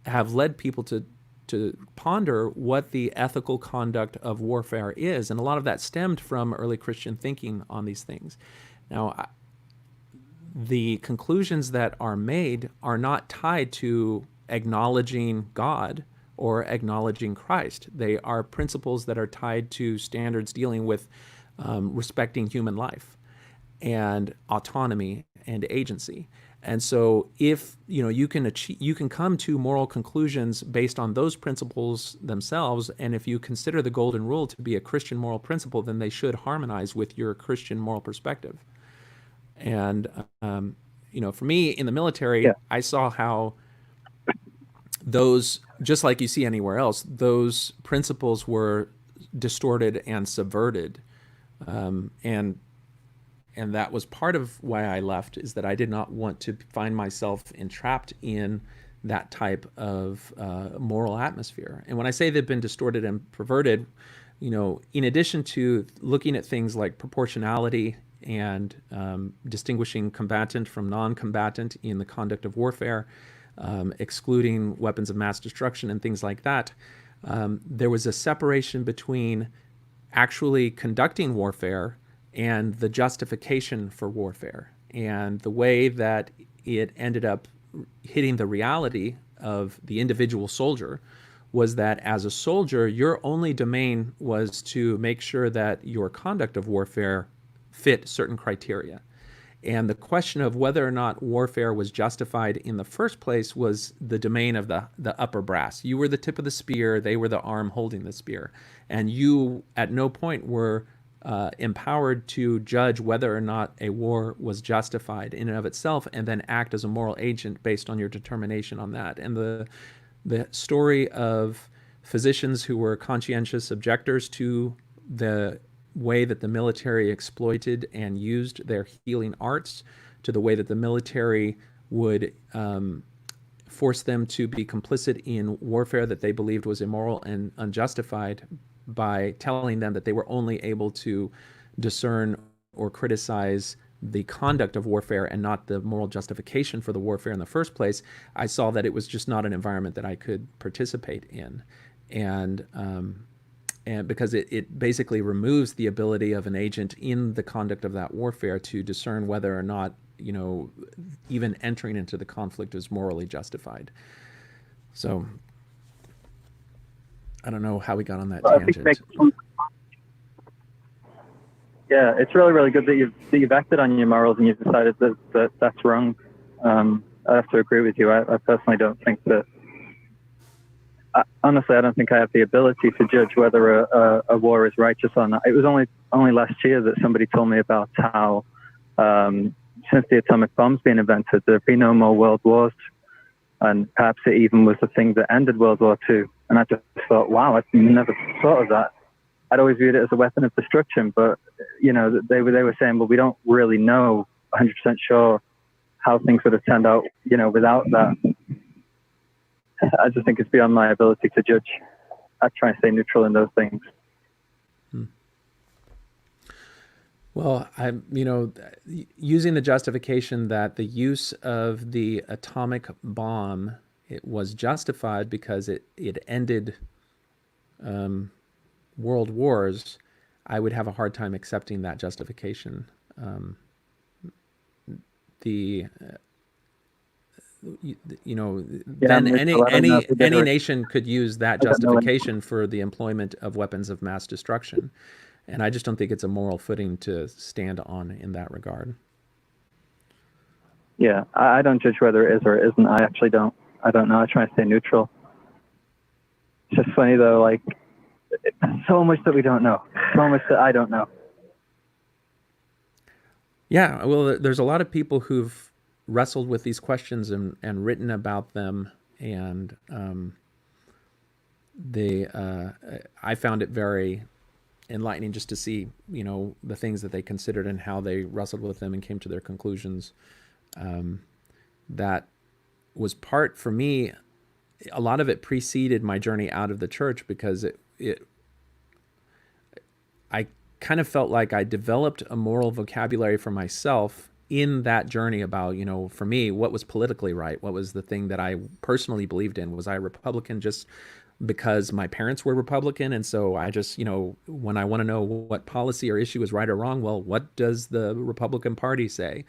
have led people to to ponder what the ethical conduct of warfare is, and a lot of that stemmed from early Christian thinking on these things. Now, the conclusions that are made are not tied to acknowledging God or acknowledging Christ. They are principles that are tied to standards dealing with respecting human life and autonomy and agency. And so, if you can come to moral conclusions based on those principles themselves, and if you consider the golden rule to be a Christian moral principle, then they should harmonize with your Christian moral perspective. And for me in the military, I saw how those, just like you see anywhere else, those principles were distorted and subverted, and that was part of why I left, is that I did not want to find myself entrapped in that type of moral atmosphere. And when I say they've been distorted and perverted, in addition to looking at things like proportionality and distinguishing combatant from non-combatant in the conduct of warfare, excluding weapons of mass destruction and things like that, there was a separation between actually conducting warfare and the justification for warfare. And the way that it ended up hitting the reality of the individual soldier was that as a soldier, your only domain was to make sure that your conduct of warfare fit certain criteria. And the question of whether or not warfare was justified in the first place was the domain of the upper brass. You were the tip of the spear, they were the arm holding the spear. And you at no point were empowered to judge whether or not a war was justified in and of itself, and then act as a moral agent based on your determination on that. And the story of physicians who were conscientious objectors to the way that the military exploited and used their healing arts, to the way that the military would force them to be complicit in warfare that they believed was immoral and unjustified, by telling them that they were only able to discern or criticize the conduct of warfare and not the moral justification for the warfare in the first place, I saw that it was just not an environment that I could participate in. And because it basically removes the ability of an agent in the conduct of that warfare to discern whether or not, even entering into the conflict is morally justified. So I don't know how we got on that tangent. Yeah, it's really, really good that you've acted on your morals and you've decided that that's wrong. I have to agree with you. I personally don't think that. Honestly, I don't think I have the ability to judge whether a war is righteous or not. It was only last year that somebody told me about how since the atomic bomb's been invented, there'd be no more world wars, and perhaps it even was the thing that ended World War II. And I just thought, wow, I've never thought of that. I'd always viewed it as a weapon of destruction, but they were saying, well, we don't really know 100% sure how things would have turned out, without that. I just think it's beyond my ability to judge. I try and stay neutral in those things. Well, using the justification that the use of the atomic bomb, it was justified because it ended world wars, I would have a hard time accepting that justification. Then any nation could use that justification for the employment of weapons of mass destruction. And I just don't think it's a moral footing to stand on in that regard. Yeah, I don't judge whether it is or it isn't. I actually don't. I don't know. I try to stay neutral. It's just funny, though, like, so much that we don't know. So much that I don't know. Yeah, well, there's a lot of people who've wrestled with these questions and written about them, and I found it very enlightening just to see, the things that they considered and how they wrestled with them and came to their conclusions. That was part, for me, a lot of it preceded my journey out of the church, because I kind of felt like I developed a moral vocabulary for myself in that journey about, for me, what was politically right? What was the thing that I personally believed in? Was I a Republican just because my parents were Republican. And so I just, when I want to know what policy or issue is right or wrong, well, what does the Republican Party say?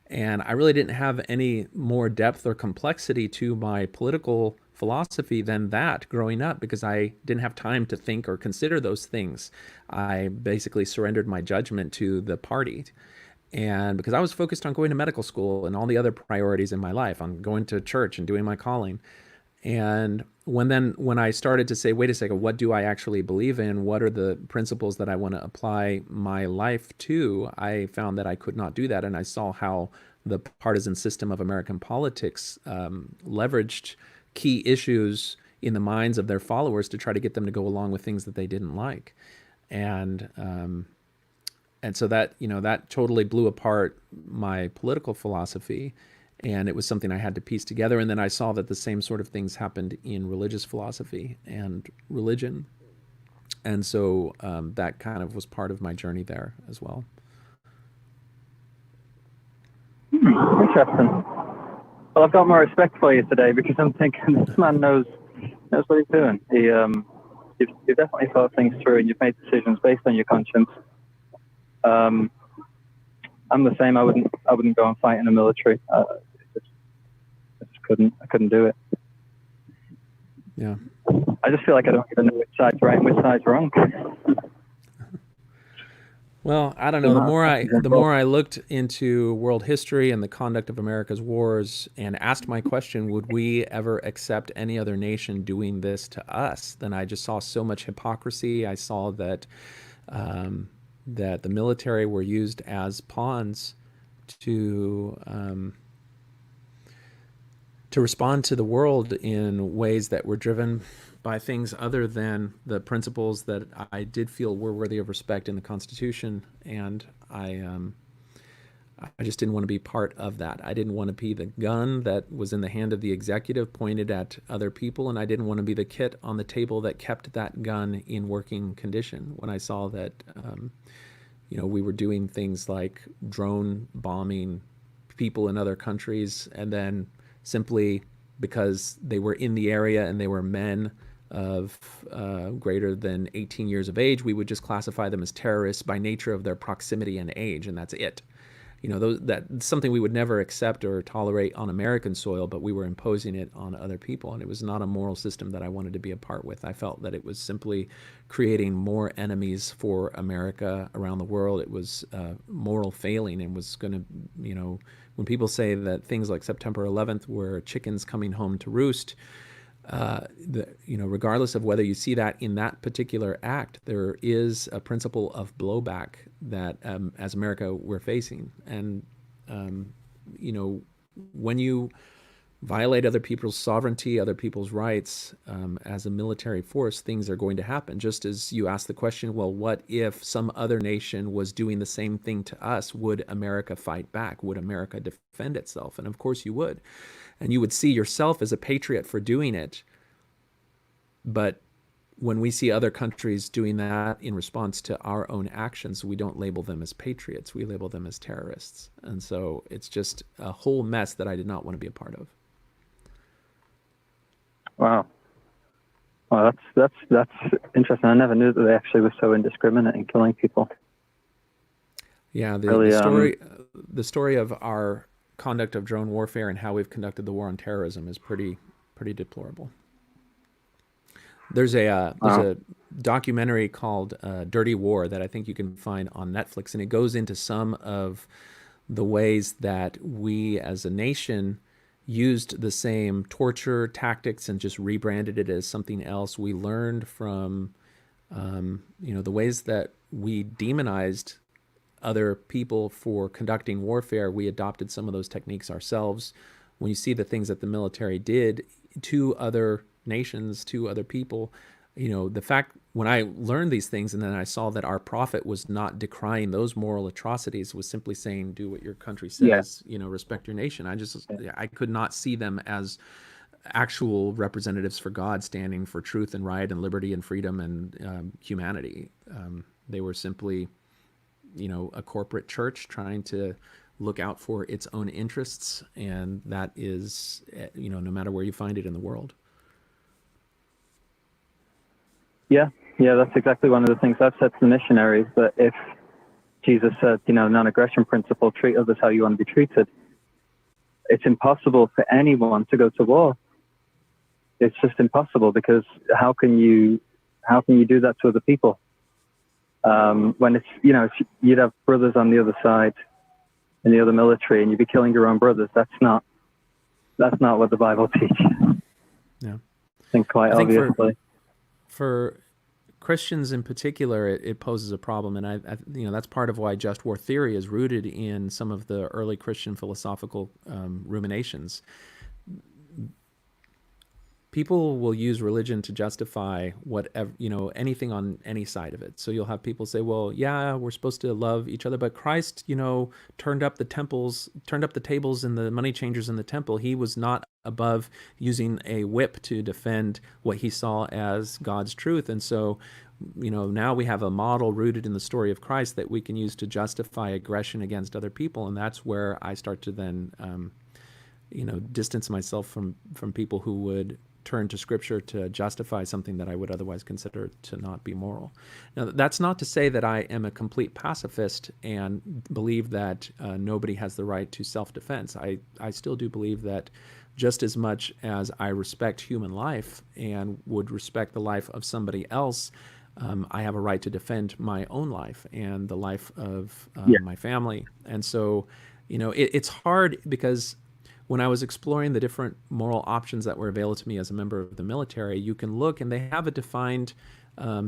And I really didn't have any more depth or complexity to my political philosophy than that growing up, because I didn't have time to think or consider those things. I basically surrendered my judgment to the party. And because I was focused on going to medical school and all the other priorities in my life, on going to church and doing my calling. And when I started to say, wait a second, what do I actually believe in? What are the principles that I want to apply my life to? I found that I could not do that. And I saw how the partisan system of American politics leveraged key issues in the minds of their followers to try to get them to go along with things that they didn't like. And so that totally blew apart my political philosophy. And it was something I had to piece together. And then I saw that the same sort of things happened in religious philosophy and religion. And so that kind of was part of my journey there as well. Interesting. Well, I've got more respect for you today, because I'm thinking this man knows what he's doing. You've definitely thought things through, and you've made decisions based on your conscience. I'm the same. I wouldn't go and fight in the military. I just couldn't do it. Yeah. I just feel like I don't even know which side's right and which side's wrong. Well, I don't know. The more I looked into world history and the conduct of America's wars and asked my question, would we ever accept any other nation doing this to us? Then I just saw so much hypocrisy. I saw that that the military were used as pawns to respond to the world in ways that were driven by things other than the principles that I did feel were worthy of respect in the Constitution. And I just didn't want to be part of that. I didn't want to be the gun that was in the hand of the executive pointed at other people, and I didn't want to be the kit on the table that kept that gun in working condition. When I saw that, we were doing things like drone bombing people in other countries, and then simply because they were in the area and they were men of greater than 18 years of age, we would just classify them as terrorists by nature of their proximity and age, and that's it. That's something we would never accept or tolerate on American soil, but we were imposing it on other people, and it was not a moral system that I wanted to be a part with. I felt that it was simply creating more enemies for America around the world. It was moral failing, and was going to, when people say that things like September 11th were chickens coming home to roost, regardless of whether you see that in that particular act, there is a principle of blowback that, as America, we're facing. And, when you violate other people's sovereignty, other people's rights, as a military force, things are going to happen. Just as you ask the question, well, what if some other nation was doing the same thing to us? Would America fight back? Would America defend itself? And of course you would. And you would see yourself as a patriot for doing it. But when we see other countries doing that in response to our own actions, we don't label them as patriots. We label them as terrorists. And so it's just a whole mess that I did not want to be a part of. Wow. Well, that's interesting. I never knew that they actually were so indiscriminate in killing people. Yeah, Really, the story of our conduct of drone warfare and how we've conducted the war on terrorism is pretty deplorable. There's a documentary called Dirty War that I think you can find on Netflix, and it goes into some of the ways that we as a nation used the same torture tactics and just rebranded it as something else. We learned from the ways that we demonized other people for conducting warfare. We adopted some of those techniques ourselves. When you see the things that the military did to other nations, to other people, the fact, when I learned these things and then I saw that our prophet was not decrying those moral atrocities, was simply saying, do what your country says, respect your nation. I could not see them as actual representatives for God, standing for truth and right and liberty and freedom and humanity. They were simply a corporate church trying to look out for its own interests, and that is, no matter where you find it in the world. Yeah, yeah, that's exactly one of the things I've said to the missionaries, that if Jesus said, non-aggression principle, treat others how you want to be treated, it's impossible for anyone to go to war. It's just impossible, because how can you do that to other people? When you'd have brothers on the other side in the other military, and you'd be killing your own brothers. That's not what the Bible teaches. Yeah. I think quite I think obviously. for Christians in particular, it poses a problem, and that's part of why just war theory is rooted in some of the early Christian philosophical ruminations. People will use religion to justify whatever, anything on any side of it. So you'll have people say, well, yeah, we're supposed to love each other, but Christ, turned up the tables and the money changers in the temple. He was not above using a whip to defend what he saw as God's truth. And so, now we have a model rooted in the story of Christ that we can use to justify aggression against other people. And that's where I start to then, distance myself from people who would turn to Scripture to justify something that I would otherwise consider to not be moral. Now, that's not to say that I am a complete pacifist and believe that nobody has the right to self-defense. I still do believe that just as much as I respect human life and would respect the life of somebody else, I have a right to defend my own life and the life of my family. And so, it's hard, because when I was exploring the different moral options that were available to me as a member of the military, you can look and they have a defined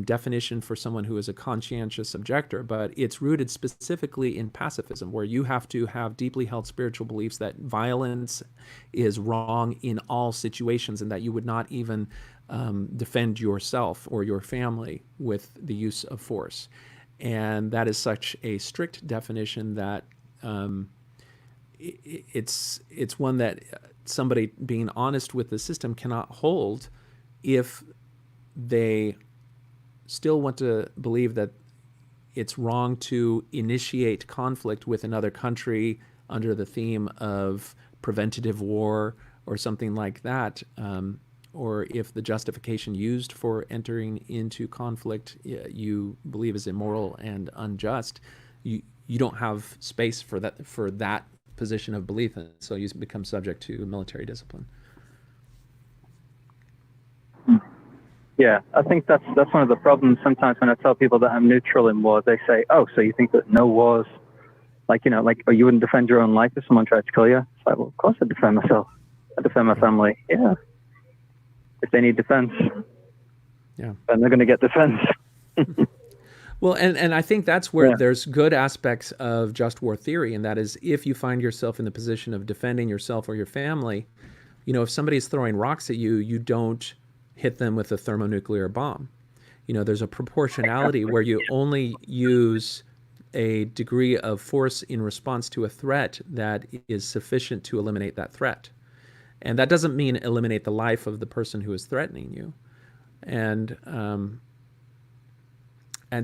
definition for someone who is a conscientious objector, but it's rooted specifically in pacifism, where you have to have deeply held spiritual beliefs that violence is wrong in all situations, and that you would not even defend yourself or your family with the use of force. And that is such a strict definition that it's one that somebody being honest with the system cannot hold if they still want to believe that it's wrong to initiate conflict with another country under the theme of preventative war or something like that, or if the justification used for entering into conflict you believe is immoral and unjust. You don't have space for that position of belief, and so you become subject to military discipline. Yeah, I think that's one of the problems. Sometimes when I tell people that I'm neutral in war, they say, "Oh, so you think that no wars, or you wouldn't defend your own life if someone tried to kill you?" It's like, well, of course I defend myself. I defend my family. Yeah, if they need defense, yeah, then they're going to get defense. Well, and I think that's where there's good aspects of just war theory, and that is if you find yourself in the position of defending yourself or your family, if somebody's throwing rocks at you, you don't hit them with a thermonuclear bomb. There's a proportionality where you only use a degree of force in response to a threat that is sufficient to eliminate that threat. And that doesn't mean eliminate the life of the person who is threatening you. And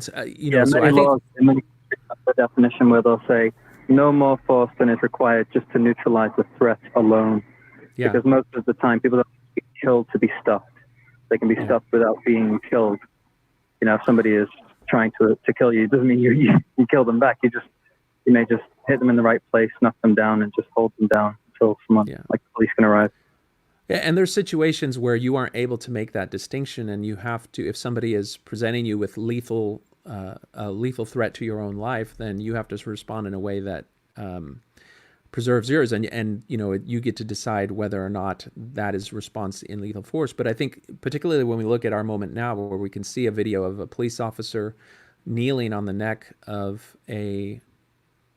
so I think laws, in many countries have the definition where they'll say no more force than is required just to neutralize the threat alone. Yeah. Because most of the time people don't have to be killed to be stopped. They can be stopped without being killed. If somebody is trying to kill you, it doesn't mean you kill them back. You may just hit them in the right place, knock them down, and just hold them down until someone like the police can arrive. Yeah, and there's situations where you aren't able to make that distinction, and you have to, if somebody is presenting you with a lethal threat to your own life, then you have to respond in a way that preserves yours, and you get to decide whether or not that is response in lethal force. But I think particularly when we look at our moment now, where we can see a video of a police officer kneeling on the neck of a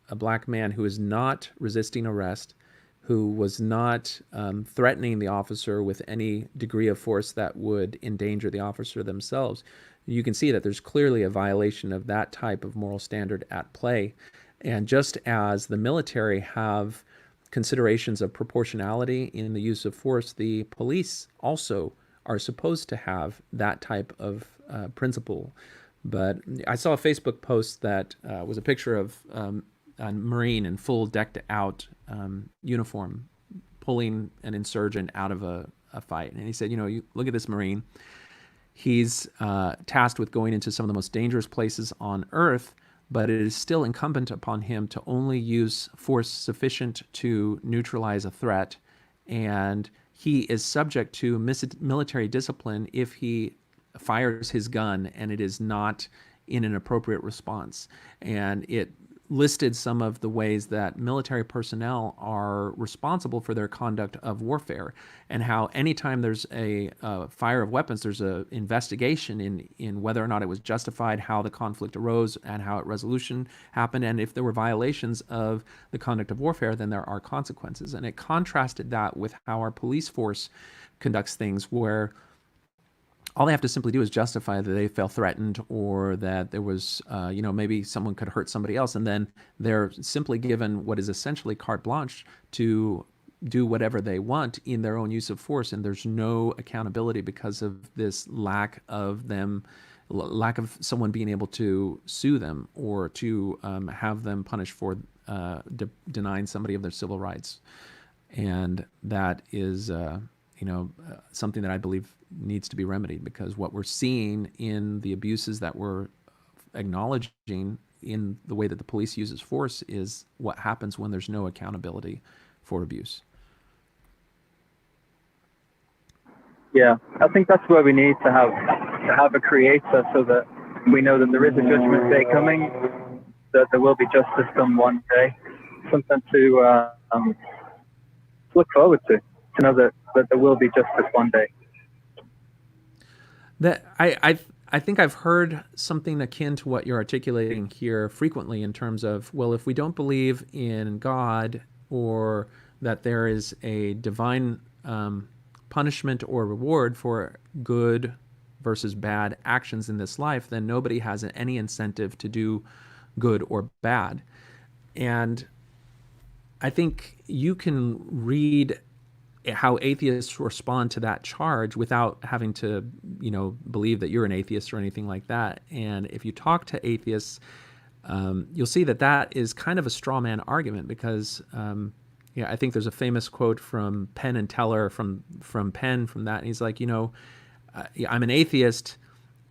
black man who is not resisting arrest, who was not threatening the officer with any degree of force that would endanger the officer themselves, you can see that there's clearly a violation of that type of moral standard at play. And just as the military have considerations of proportionality in the use of force, the police also are supposed to have that type of principle. But I saw a Facebook post that was a picture of a Marine in full decked out uniform pulling an insurgent out of a fight. And he said, you look at this Marine. He's tasked with going into some of the most dangerous places on earth, but it is still incumbent upon him to only use force sufficient to neutralize a threat. And he is subject to military discipline if he fires his gun and it is not in an appropriate response. And it listed some of the ways that military personnel are responsible for their conduct of warfare, and how anytime there's a fire of weapons, there's an investigation in whether or not it was justified, how the conflict arose, and how resolution happened. And if there were violations of the conduct of warfare, then there are consequences. And it contrasted that with how our police force conducts things, where all they have to simply do is justify that they felt threatened, or that there was, maybe someone could hurt somebody else, and then they're simply given what is essentially carte blanche to do whatever they want in their own use of force, and there's no accountability because of this lack of someone being able to sue them or to have them punished for denying somebody of their civil rights. And that is something that I believe needs to be remedied, because what we're seeing in the abuses that we're acknowledging in the way that the police uses force is what happens when there's no accountability for abuse. Yeah, I think that's where we need to have a creator, so that we know that there is a judgment day coming, that there will be justice done one day, something to look forward to know that there will be justice one day. That I think I've heard something akin to what you're articulating here frequently, in terms of, well, if we don't believe in God, or that there is a divine punishment or reward for good versus bad actions in this life, then nobody has any incentive to do good or bad. And I think you can read how atheists respond to that charge without having to, believe that you're an atheist or anything like that. And if you talk to atheists, you'll see that that is kind of a straw man argument, because I think there's a famous quote from Penn and Teller from Penn from that. And he's like, I'm an atheist,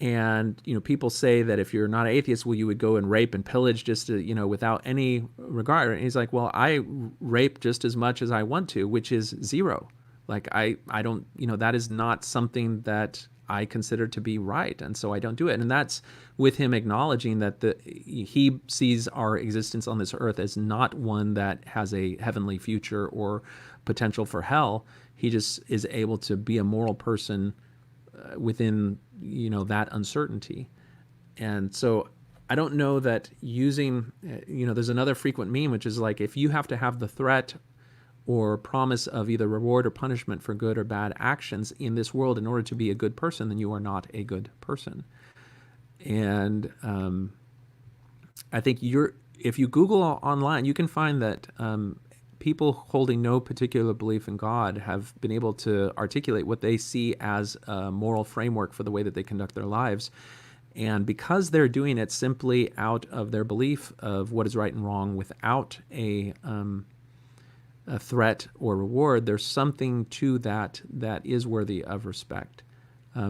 and people say that if you're not an atheist, well, you would go and rape and pillage just to, without any regard. And he's like, well, I rape just as much as I want to, which is zero. Like I don't, that is not something that I consider to be right, and so I don't do it. And that's with him acknowledging that he sees our existence on this earth as not one that has a heavenly future or potential for hell. He just is able to be a moral person within that uncertainty. And so I don't know that using there's another frequent meme, which is like, if you have to have the threat or promise of either reward or punishment for good or bad actions in this world in order to be a good person, then you are not a good person. And I think if you Google online, you can find that people holding no particular belief in God have been able to articulate what they see as a moral framework for the way that they conduct their lives. And because they're doing it simply out of their belief of what is right and wrong without a threat or reward, there's something to that is worthy of respect.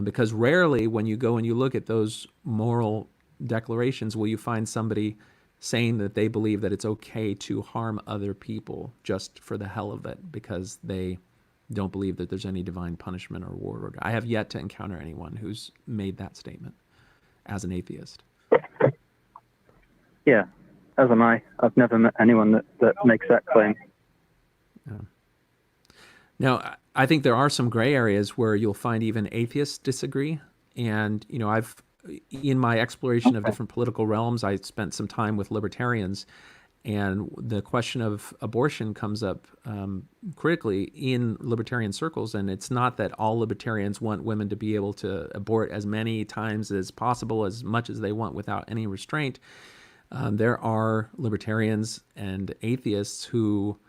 Because rarely when you go and you look at those moral declarations will you find somebody saying that they believe that it's okay to harm other people just for the hell of it, because they don't believe that there's any divine punishment or reward. I have yet to encounter anyone who's made that statement as an atheist. Yeah, as am I. I've never met anyone that makes that claim. Yeah. Now, I think there are some gray areas where you'll find even atheists disagree. And, in my exploration of different political realms, I spent some time with libertarians, and the question of abortion comes up critically in libertarian circles. And it's not that all libertarians want women to be able to abort as many times as possible, as much as they want, without any restraint. There are libertarians and atheists who,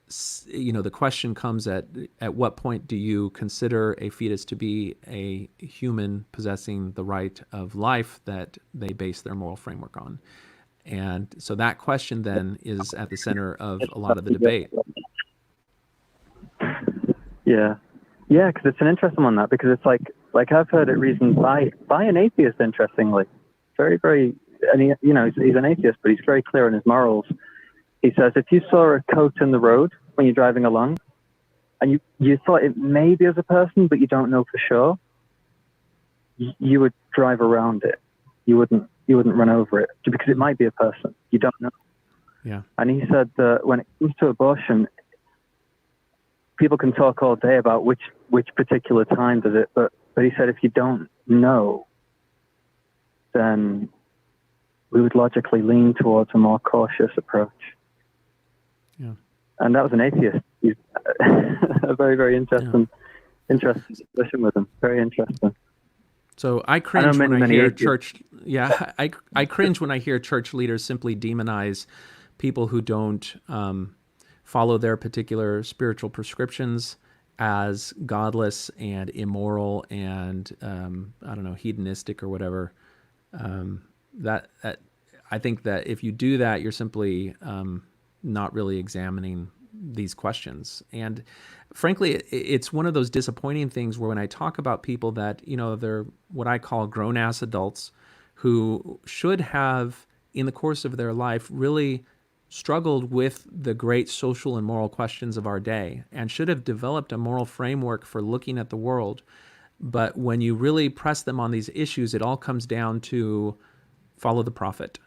the question comes at what point do you consider a fetus to be a human possessing the right of life that they base their moral framework on? And so that question then is at the center of a lot of the debate. Yeah, because it's an interesting one, that, because it's like, Like I've heard it reasoned by an atheist, interestingly. Very, very, and he's an atheist, but he's very clear in his morals. He says, if you saw a coat in the road when you're driving along, and you thought it may be as a person, but you don't know for sure, you would drive around it. You wouldn't run over it because it might be a person. You don't know. Yeah. And he said that when it comes to abortion, people can talk all day about which particular time does it, but he said if you don't know, then we would logically lean towards a more cautious approach. Yeah. And that was an atheist. He's a very, very interesting discussion with him. Very interesting. So I cringe when I hear atheists. church. Yeah, I cringe when I hear church leaders simply demonize people who don't follow their particular spiritual prescriptions as godless and immoral and I don't know, hedonistic or whatever. That I think that if you do that, you're simply not really examining these questions. And frankly, it's one of those disappointing things where when I talk about people that, they're what I call grown-ass adults who should have, in the course of their life, really struggled with the great social and moral questions of our day and should have developed a moral framework for looking at the world. But when you really press them on these issues, it all comes down to follow the prophet.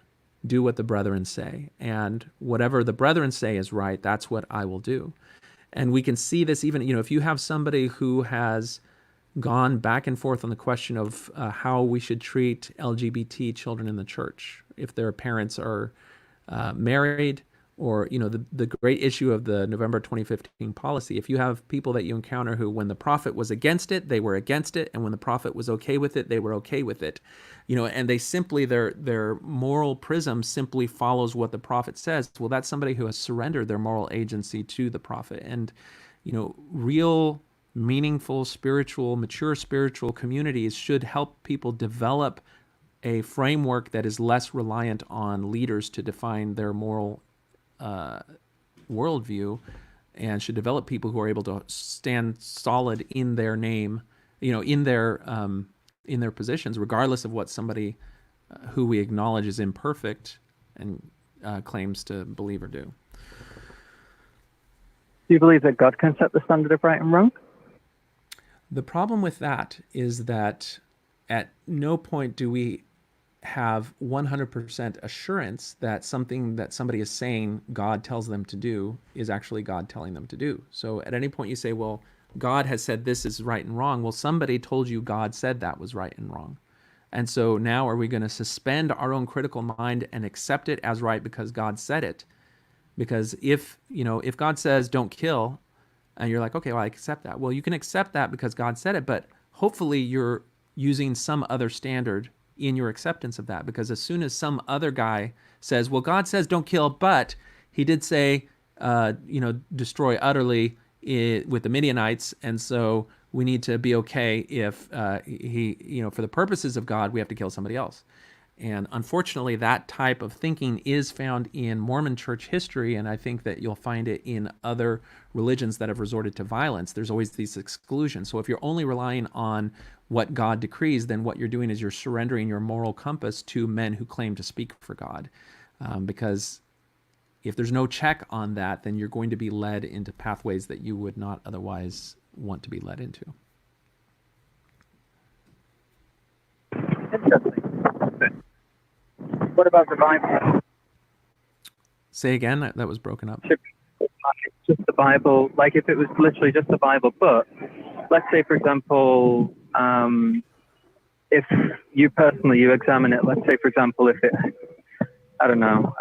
Do what the brethren say. And whatever the brethren say is right, that's what I will do. And we can see this even, if you have somebody who has gone back and forth on the question of how we should treat LGBT children in the church, if their parents are married, or, the great issue of the November 2015 policy. If you have people that you encounter who, when the prophet was against it, they were against it, and when the prophet was okay with it, they were okay with it, and they simply, their moral prism simply follows what the prophet says. Well, that's somebody who has surrendered their moral agency to the prophet. And, real, meaningful, mature spiritual communities should help people develop a framework that is less reliant on leaders to define their moral worldview, and should develop people who are able to stand solid in their name, in their positions, regardless of what somebody who we acknowledge is imperfect and claims to believe or do. Do you believe that God can set the standard of right and wrong? The problem with that is that at no point do we have 100% assurance that something that somebody is saying God tells them to do is actually God telling them to do. So at any point you say, well, God has said this is right and wrong. Well, somebody told you God said that was right and wrong. And so now are we going to suspend our own critical mind and accept it as right because God said it? Because if God says don't kill, and you're like, okay, well, I accept that. Well, you can accept that because God said it, but hopefully you're using some other standard in your acceptance of that, because as soon as some other guy says, well, God says don't kill, but he did say, destroy utterly with the Midianites, and so we need to be okay if he, for the purposes of God, we have to kill somebody else. And unfortunately, that type of thinking is found in Mormon church history, and I think that you'll find it in other religions that have resorted to violence. There's always these exclusions. So if you're only relying on what God decrees, then what you're doing is you're surrendering your moral compass to men who claim to speak for God. Because if there's no check on that, then you're going to be led into pathways that you would not otherwise want to be led into. Interesting. What about the Bible? Say again, that was broken up. Just the Bible, like if it was literally just the Bible, but let's say, for example, if you personally, you examine it, let's say, for example, if it, I don't know,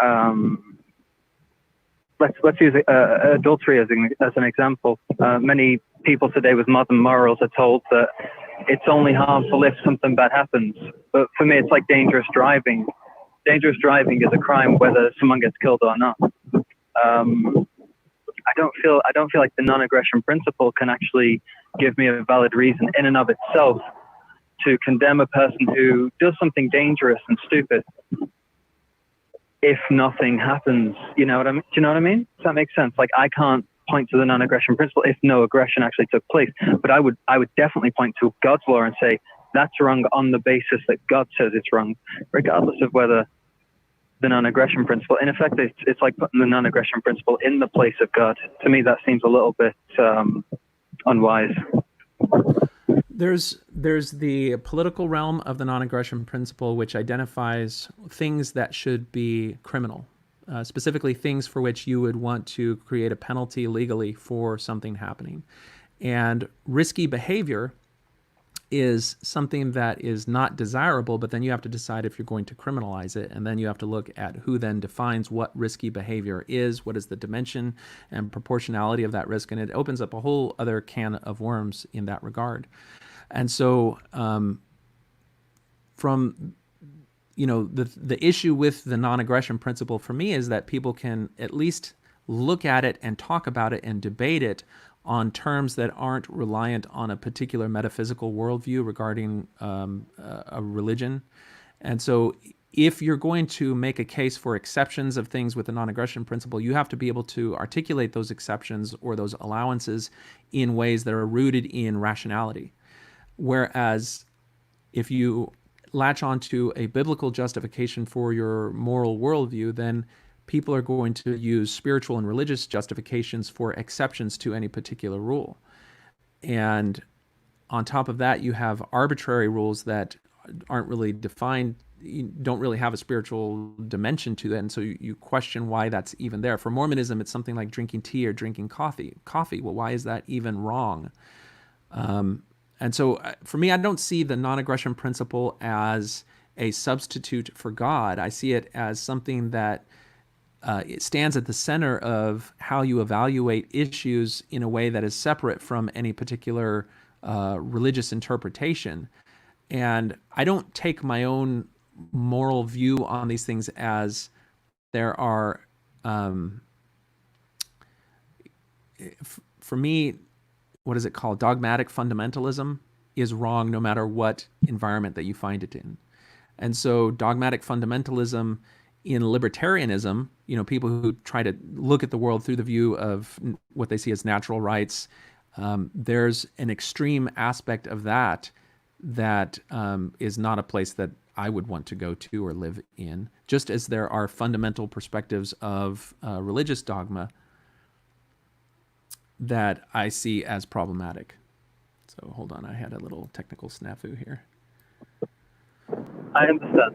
let's use adultery as an example. Many people today with modern morals are told that it's only harmful if something bad happens. But for me, it's like dangerous driving. Dangerous driving is a crime whether someone gets killed or not. I don't feel like the non-aggression principle can actually give me a valid reason in and of itself to condemn a person who does something dangerous and stupid if nothing happens. You know what I mean? Do you know what I mean? Does that make sense? Like I can't point to the non-aggression principle if no aggression actually took place. But I would definitely point to God's law and say that's wrong on the basis that God says it's wrong, regardless of whether the non-aggression principle. In effect, it's like putting the non-aggression principle in the place of God. To me, that seems a little bit unwise. There's the political realm of the non-aggression principle, which identifies things that should be criminal, specifically things for which you would want to create a penalty legally for something happening. And risky behavior is something that is not desirable, but then you have to decide if you're going to criminalize it, and then you have to look at who then defines what risky behavior is, what is the dimension and proportionality of that risk, and it opens up a whole other can of worms in that regard. And so from the issue with the non-aggression principle for me is that people can at least look at it and talk about it and debate it on terms that aren't reliant on a particular metaphysical worldview regarding a religion. And so if you're going to make a case for exceptions of things with the non-aggression principle, you have to be able to articulate those exceptions or those allowances in ways that are rooted in rationality. Whereas if you latch onto a biblical justification for your moral worldview, then people are going to use spiritual and religious justifications for exceptions to any particular rule. And on top of that, you have arbitrary rules that aren't really defined, don't really have a spiritual dimension to that. And so you question why that's even there. For Mormonism, it's something like drinking tea or drinking coffee. Well, why is that even wrong? And so for me, I don't see the non-aggression principle as a substitute for God. I see it as something that it stands at the center of how you evaluate issues in a way that is separate from any particular religious interpretation. And I don't take my own moral view on these things as there are, for me, what is it called? Dogmatic fundamentalism is wrong no matter what environment that you find it in. And so dogmatic fundamentalism in libertarianism, people who try to look at the world through the view of what they see as natural rights, there's an extreme aspect of that is not a place that I would want to go to or live in, just as there are fundamental perspectives of religious dogma that I see as problematic. So hold on, I had a little technical snafu here. I understand.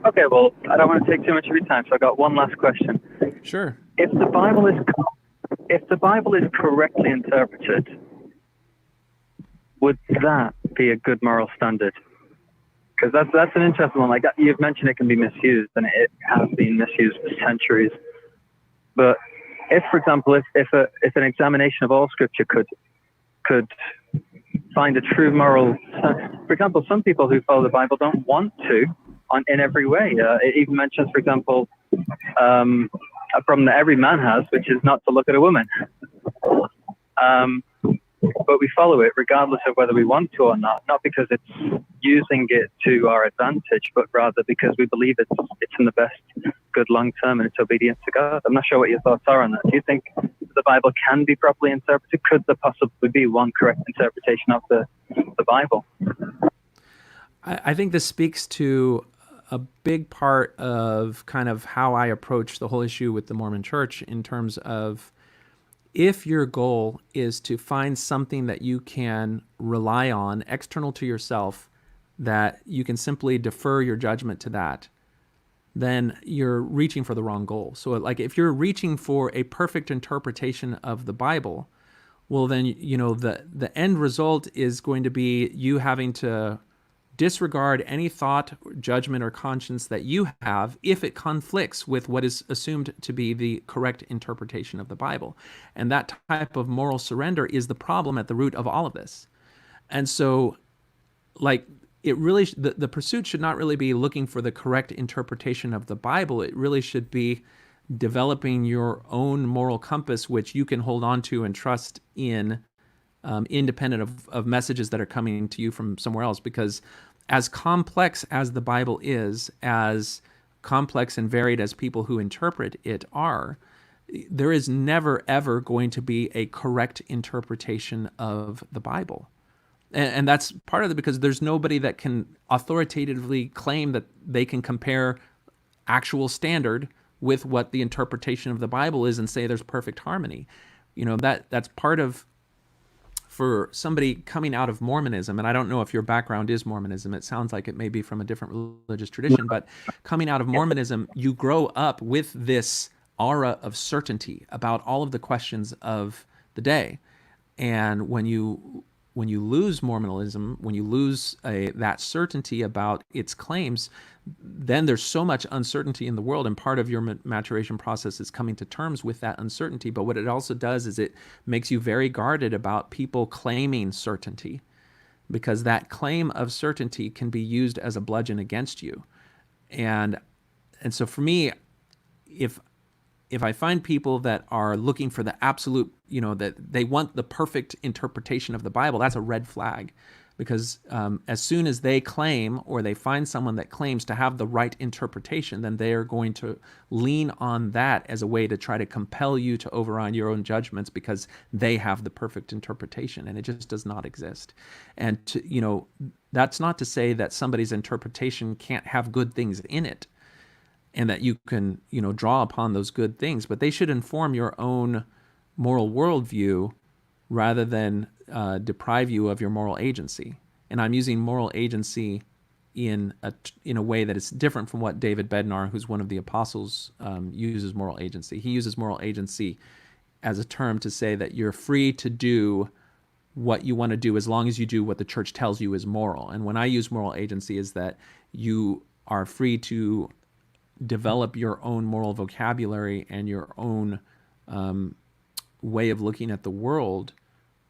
Okay, well, I don't want to take too much of your time, so I got one last question. Sure. If the Bible is correctly interpreted, would that be a good moral standard? Because that's an interesting one. Like you've mentioned, it can be misused, and it has been misused for centuries. But if, for example, if an examination of all Scripture could find a true moral, for example, some people who follow the Bible don't want to in every way. It even mentions, for example, a problem that every man has, which is not to look at a woman. But we follow it regardless of whether we want to or not because it's using it to our advantage, but rather because we believe it's in the best good long term and it's obedience to God. I'm not sure what your thoughts are on that. Do you think the Bible can be properly interpreted? Could there possibly be one correct interpretation of the Bible? I think this speaks to a big part of kind of how I approach the whole issue with the Mormon Church in terms of if your goal is to find something that you can rely on external to yourself, that you can simply defer your judgment to that, then you're reaching for the wrong goal. So like if you're reaching for a perfect interpretation of the Bible, well then, the end result is going to be you having to disregard any thought, judgment, or conscience that you have if it conflicts with what is assumed to be the correct interpretation of the Bible. And that type of moral surrender is the problem at the root of all of this. And so, like, it really, the pursuit should not really be looking for the correct interpretation of the Bible. It really should be developing your own moral compass, which you can hold on to and trust in, independent of messages that are coming to you from somewhere else. Because as complex as the Bible is, as complex and varied as people who interpret it are, there is never, ever going to be a correct interpretation of the Bible. And that's part of it because there's nobody that can authoritatively claim that they can compare actual standard with what the interpretation of the Bible is and say there's perfect harmony. That's part of, for somebody coming out of Mormonism, and I don't know if your background is Mormonism, it sounds like it may be from a different religious tradition, but coming out of Mormonism, you grow up with this aura of certainty about all of the questions of the day. And when you lose Mormonism, when you lose that certainty about its claims, then there's so much uncertainty in the world, and part of your maturation process is coming to terms with that uncertainty. But what it also does is it makes you very guarded about people claiming certainty, because that claim of certainty can be used as a bludgeon against you. And so for me, if I find people that are looking for the absolute, that they want the perfect interpretation of the Bible, that's a red flag. Because as soon as they claim, or they find someone that claims to have the right interpretation, then they are going to lean on that as a way to try to compel you to override your own judgments because they have the perfect interpretation, and it just does not exist. And that's not to say that somebody's interpretation can't have good things in it, and that you can, draw upon those good things, but they should inform your own moral worldview rather than deprive you of your moral agency. And I'm using moral agency in a way that is different from what David Bednar, who's one of the apostles, uses moral agency. He uses moral agency as a term to say that you're free to do what you want to do as long as you do what the church tells you is moral. And when I use moral agency, is that you are free to develop your own moral vocabulary and your own way of looking at the world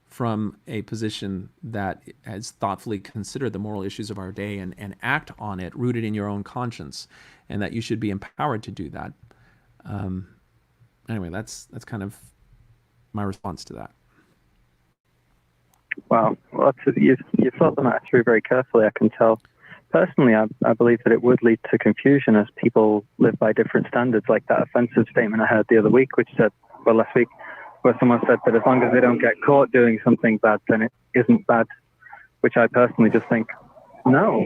from a position that has thoughtfully considered the moral issues of our day and act on it, rooted in your own conscience, and that you should be empowered to do that. Anyway, that's kind of my response to that. Wow. Well, you've thought the matter through very carefully, I can tell. Personally, I believe that it would lead to confusion as people live by different standards, like that offensive statement I heard the other week, last week, where someone said that as long as they don't get caught doing something bad, then it isn't bad, which I personally just think, no.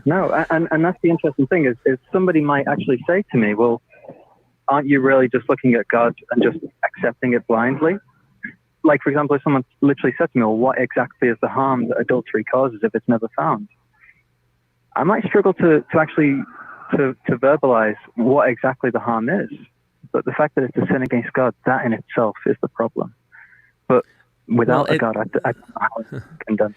No, and that's the interesting thing, is somebody might actually say to me, well, aren't you really just looking at God and just accepting it blindly? Like, for example, if someone literally said to me, well, what exactly is the harm that adultery causes if it's never found? I might struggle to actually verbalize what exactly the harm is. But the fact that it's a sin against God, that in itself is the problem. But without a God, I condemn.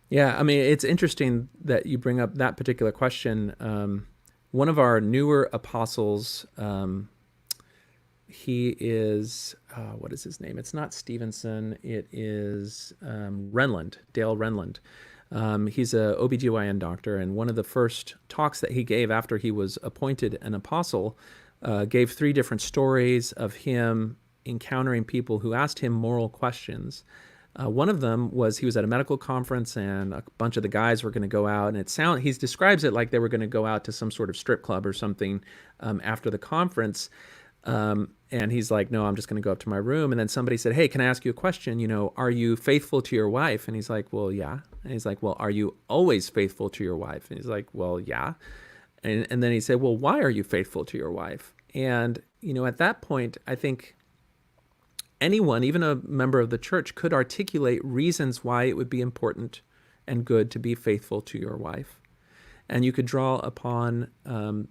Yeah, I mean, it's interesting that you bring up that particular question. One of our newer apostles, he is, what is his name? It's not Stevenson. It is Renland, Dale Renland. He's a OBGYN doctor, and one of the first talks that he gave after he was appointed an apostle gave 3 different stories of him encountering people who asked him moral questions. One of them was he was at a medical conference, and a bunch of the guys were going to go out, and he describes it like they were going to go out to some sort of strip club or something after the conference. And he's like, no, I'm just going to go up to my room. And then somebody said, hey, can I ask you a question? Are you faithful to your wife? And he's like, well, yeah. And he's like, well, are you always faithful to your wife? And he's like, well, yeah. And then he said, well, why are you faithful to your wife? And, at that point, I think anyone, even a member of the church, could articulate reasons why it would be important and good to be faithful to your wife. And you could draw upon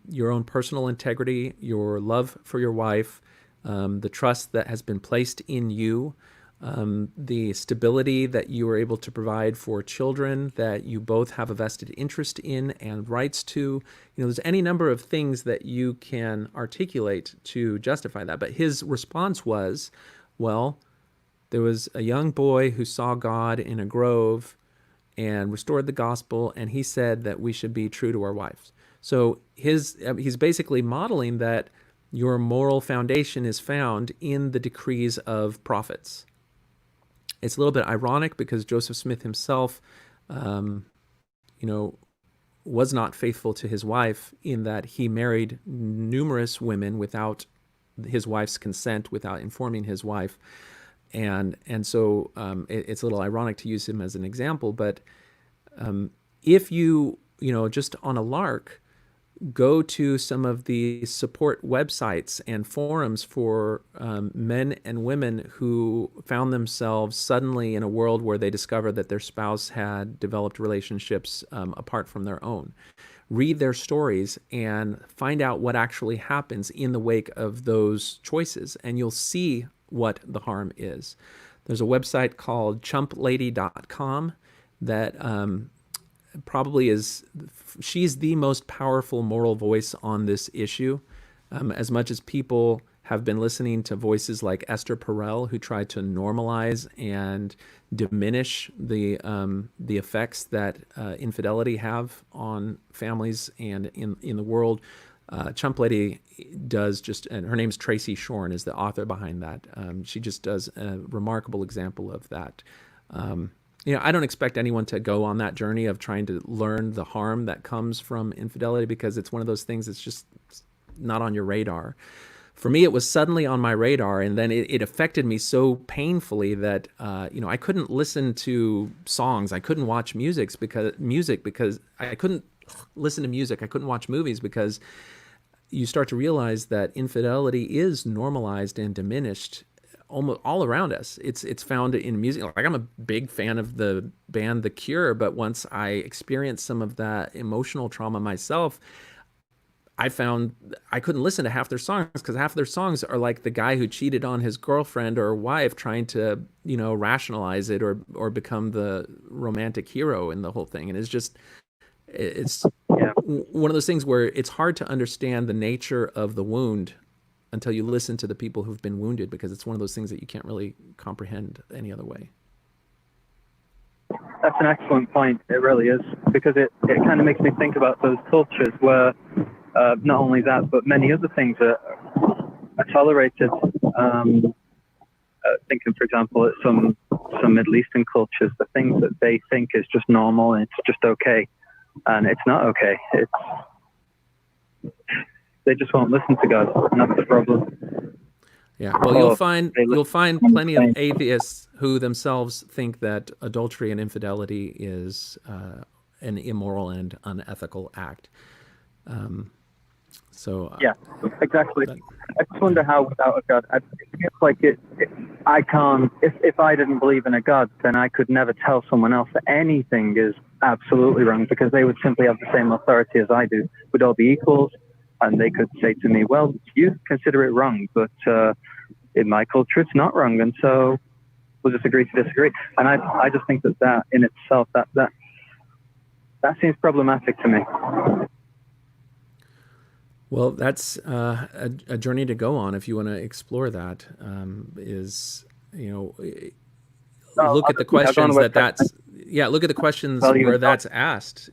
your own personal integrity, your love for your wife, the trust that has been placed in you, the stability that you are able to provide for children that you both have a vested interest in and rights to. There's any number of things that you can articulate to justify that. But his response was, well, there was a young boy who saw God in a grove and restored the gospel, and he said that we should be true to our wives. So he's basically modeling that your moral foundation is found in the decrees of prophets. It's a little bit ironic because Joseph Smith himself, was not faithful to his wife in that he married numerous women without his wife's consent without informing his wife. And so it's a little ironic to use him as an example, but if just on a lark, go to some of the support websites and forums for men and women who found themselves suddenly in a world where they discovered that their spouse had developed relationships apart from their own. Read their stories and find out what actually happens in the wake of those choices, and you'll see what the harm is. There's a website called chumplady.com that she's the most powerful moral voice on this issue. As much as people have been listening to voices like Esther Perel, who tried to normalize and diminish the effects that infidelity have on families and in the world, Chump Lady does and her name's Tracy Shorn, is the author behind that. She just does a remarkable example of that. I don't expect anyone to go on that journey of trying to learn the harm that comes from infidelity, because it's one of those things that's just not on your radar. For me, it was suddenly on my radar, and then it affected me so painfully that I couldn't listen to songs, I couldn't watch music because I couldn't listen to music, I couldn't watch movies, because you start to realize that infidelity is normalized and diminished almost all around us. It's found in music. Like, I'm a big fan of the band The Cure, but once I experienced some of that emotional trauma myself, I found I couldn't listen to half their songs, because half their songs are like the guy who cheated on his girlfriend or wife trying to, rationalize it or become the romantic hero in the whole thing. And it's one of those things where it's hard to understand the nature of the wound until you listen to the people who've been wounded, because it's one of those things that you can't really comprehend any other way. That's an excellent point. It really is, because it kind of makes me think about those cultures where not only that, but many other things are tolerated. Thinking, for example, at some Middle Eastern cultures, the things that they think is just normal and it's just okay, and it's not okay. They just won't listen to God, and that's the problem. Yeah, well, you'll find plenty of atheists who themselves think that adultery and infidelity is an immoral and unethical act. Yeah, exactly. I just wonder how, without a God, I feel like I can't. If I didn't believe in a God, then I could never tell someone else that anything is absolutely wrong, because they would simply have the same authority as I do. We'd all be equals. And they could say to me, well, you consider it wrong, but in my culture, it's not wrong. And so we'll just agree to disagree. And I just think that in itself, that seems problematic to me. Well, that's a journey to go on if you want to explore that, look at the questions look at the questions where that's asked.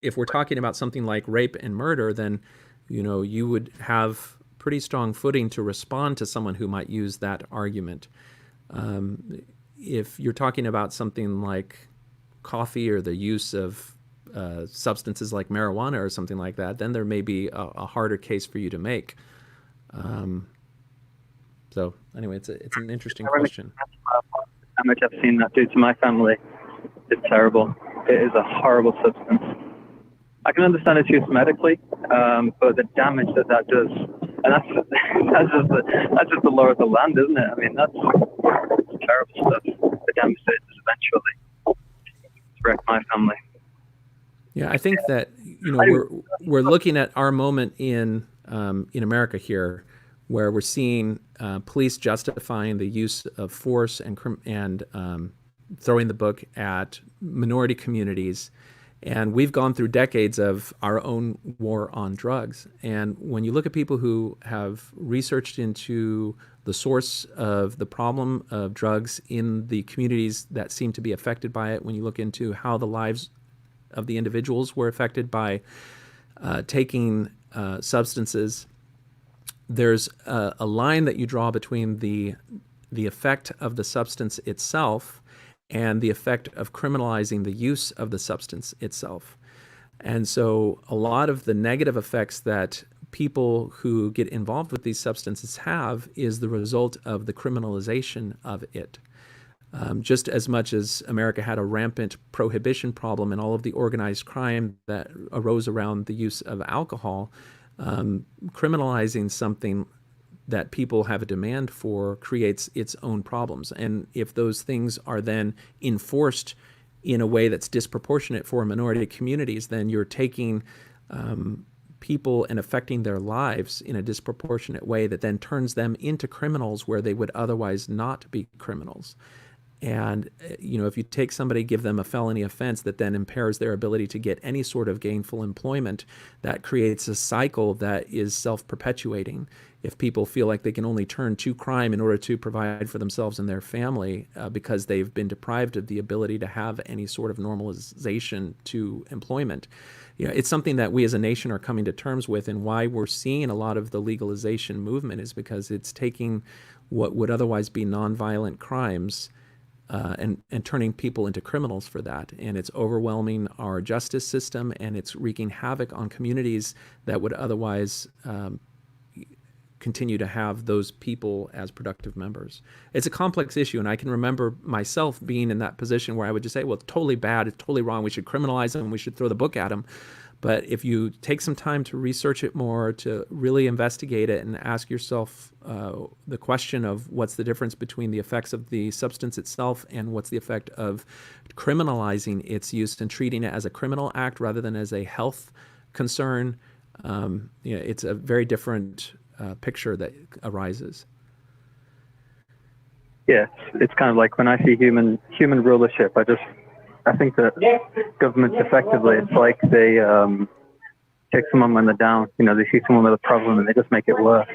If we're talking about something like rape and murder, then, you would have pretty strong footing to respond to someone who might use that argument. If you're talking about something like coffee or the use of substances like marijuana or something like that, then there may be a harder case for you to make. So anyway, it's an interesting question. How much I've seen that do to my family is terrible. It is a horrible substance. I can understand its use medically, but the damage that does, and that's just the law of the land, isn't it? I mean, that's terrible stuff. The damage that it does eventually wreck my family. Yeah, I think that we're looking at our moment in America here, where we're seeing police justifying the use of force and throwing the book at minority communities. And we've gone through decades of our own war on drugs. And when you look at people who have researched into the source of the problem of drugs in the communities that seem to be affected by it, when you look into how the lives of the individuals were affected by taking substances, there's a line that you draw between the effect of the substance itself and the effect of criminalizing the use of the substance itself. And so a lot of the negative effects that people who get involved with these substances have is the result of the criminalization of it. Just as much as America had a rampant prohibition problem and all of the organized crime that arose around the use of alcohol, criminalizing something that people have a demand for creates its own problems. And if those things are then enforced in a way that's disproportionate for minority communities, then you're taking people and affecting their lives in a disproportionate way that then turns them into criminals where they would otherwise not be criminals. And, if you take somebody, give them a felony offense that then impairs their ability to get any sort of gainful employment, that creates a cycle that is self-perpetuating. If people feel like they can only turn to crime in order to provide for themselves and their family because they've been deprived of the ability to have any sort of normalization to employment, it's something that we as a nation are coming to terms with, and why we're seeing a lot of the legalization movement is because it's taking what would otherwise be nonviolent crimes and turning people into criminals for that. And it's overwhelming our justice system, and it's wreaking havoc on communities that would otherwise continue to have those people as productive members. It's a complex issue, and I can remember myself being in that position where I would just say, well, it's totally bad, it's totally wrong, we should criminalize them, we should throw the book at them. But if you take some time to research it more, to really investigate it and ask yourself the question of what's the difference between the effects of the substance itself and what's the effect of criminalizing its use and treating it as a criminal act rather than as a health concern, it's a very different picture that arises. Yeah, it's kind of like when I see human rulership, I think that governments effectively, it's like they take someone when they're down. They see someone with a problem and they just make it worse.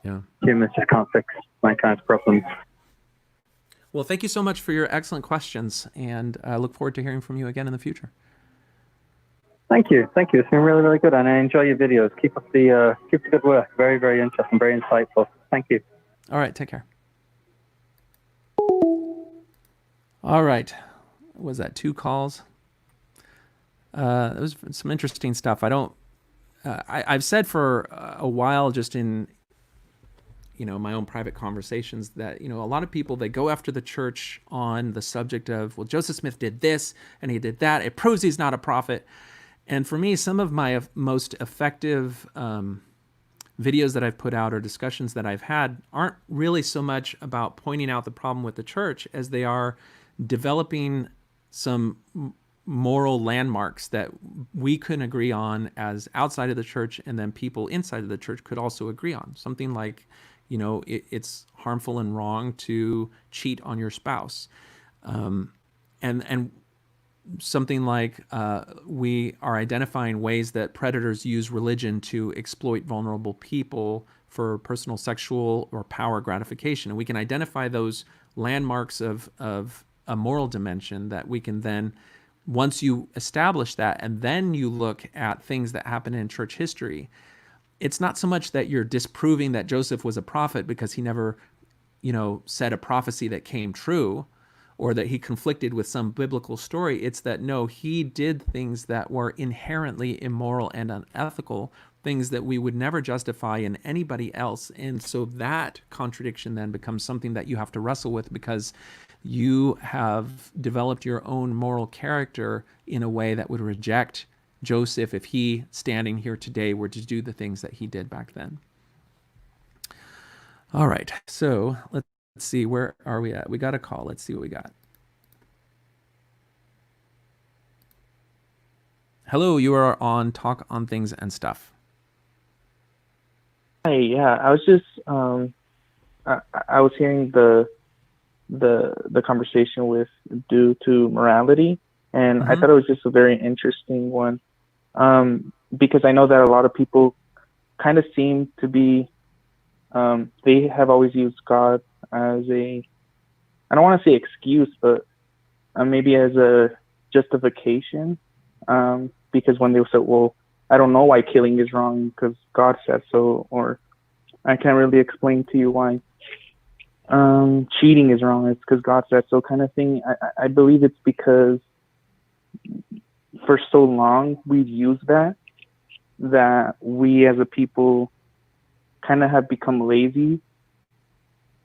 Yeah. Humans just can't fix mankind's problems. Well, thank you so much for your excellent questions, and I look forward to hearing from you again in the future. Thank you. It's been really, really good, and I enjoy your videos. Keep up the good work. Very, very interesting, very insightful. Thank you. All right, take care. All right. Was that 2 calls? It was some interesting stuff. I've said for a while, just in my own private conversations, that a lot of people, they go after the church on the subject of, well, Joseph Smith did this and he did that, it proves he's not a prophet. And for me, some of my most effective videos that I've put out or discussions that I've had aren't really so much about pointing out the problem with the church as they are developing some moral landmarks that we can agree on as outside of the church, and then people inside of the church could also agree on. Something like, it's harmful and wrong to cheat on your spouse. And something like we are identifying ways that predators use religion to exploit vulnerable people for personal sexual or power gratification. And we can identify those landmarks of a moral dimension that we can then, once you establish that, and then you look at things that happen in church history, it's not so much that you're disproving that Joseph was a prophet because he never, said a prophecy that came true, or that he conflicted with some biblical story. It's that, no, he did things that were inherently immoral and unethical, things that we would never justify in anybody else. And so that contradiction then becomes something that you have to wrestle with, because you have developed your own moral character in a way that would reject Joseph if he, standing here today, were to do the things that he did back then. All right, so let's see, where are we at? We got a call. Let's see what we got. Hello, you are on Talk on Things and Stuff. Hi, yeah, I was just I was hearing the conversation with due to morality, and I thought it was just a very interesting one, because I know that a lot of people kind of seem to be they have always used God as a, I don't want to say excuse, but maybe as a justification, because when they say, well, I don't know why killing is wrong because God said so, or I can't really explain to you why cheating is wrong, it's because God said so, kind of thing. I believe it's because for so long we've used that that we as a people kind of have become lazy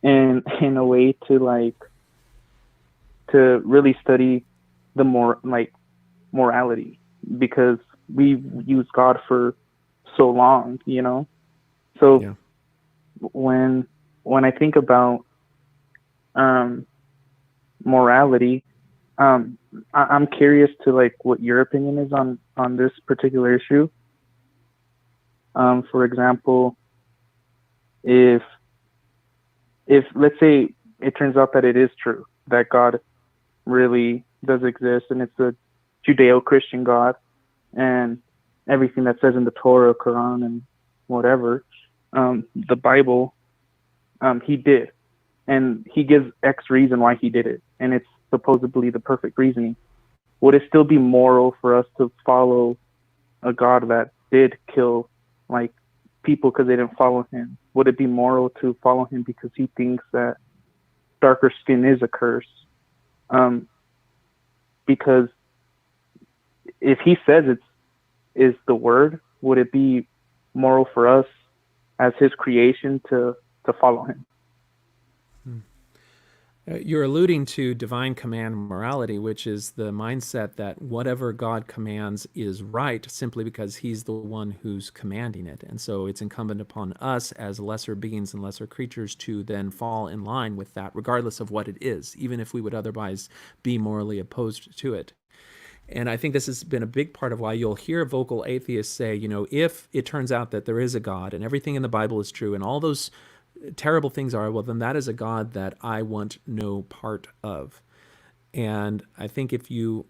in a way to really study the morality, because we've used God for so long, So Yeah. when I think about morality, I'm curious to what your opinion is on this particular issue. For example, if let's say it turns out that it is true that God really does exist, and it's a Judeo-Christian God, and everything that says in the Torah, Quran, and whatever, the Bible, he did, and he gives X reason why he did it, and it's supposedly the perfect reasoning. Would it still be moral for us to follow a God that did kill people because they didn't follow him? Would it be moral to follow him because he thinks that darker skin is a curse? Because if he says it is the word, would it be moral for us as his creation to follow him? You're alluding to divine command morality, which is the mindset that whatever God commands is right simply because he's the one who's commanding it. And so it's incumbent upon us as lesser beings and lesser creatures to then fall in line with that, regardless of what it is, even if we would otherwise be morally opposed to it. And I think this has been a big part of why you'll hear vocal atheists say, if it turns out that there is a God and everything in the Bible is true and all those terrible things are, well, then that is a God that I want no part of. And I think if you're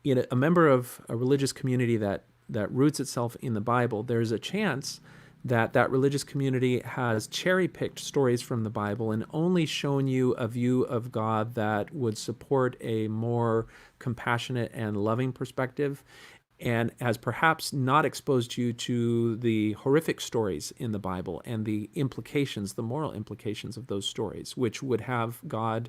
a member of a religious community that roots itself in the Bible, there's a chance that religious community has cherry-picked stories from the Bible and only shown you a view of God that would support a more compassionate and loving perspective, and has perhaps not exposed you to the horrific stories in the Bible and the implications, the moral implications of those stories, which would have God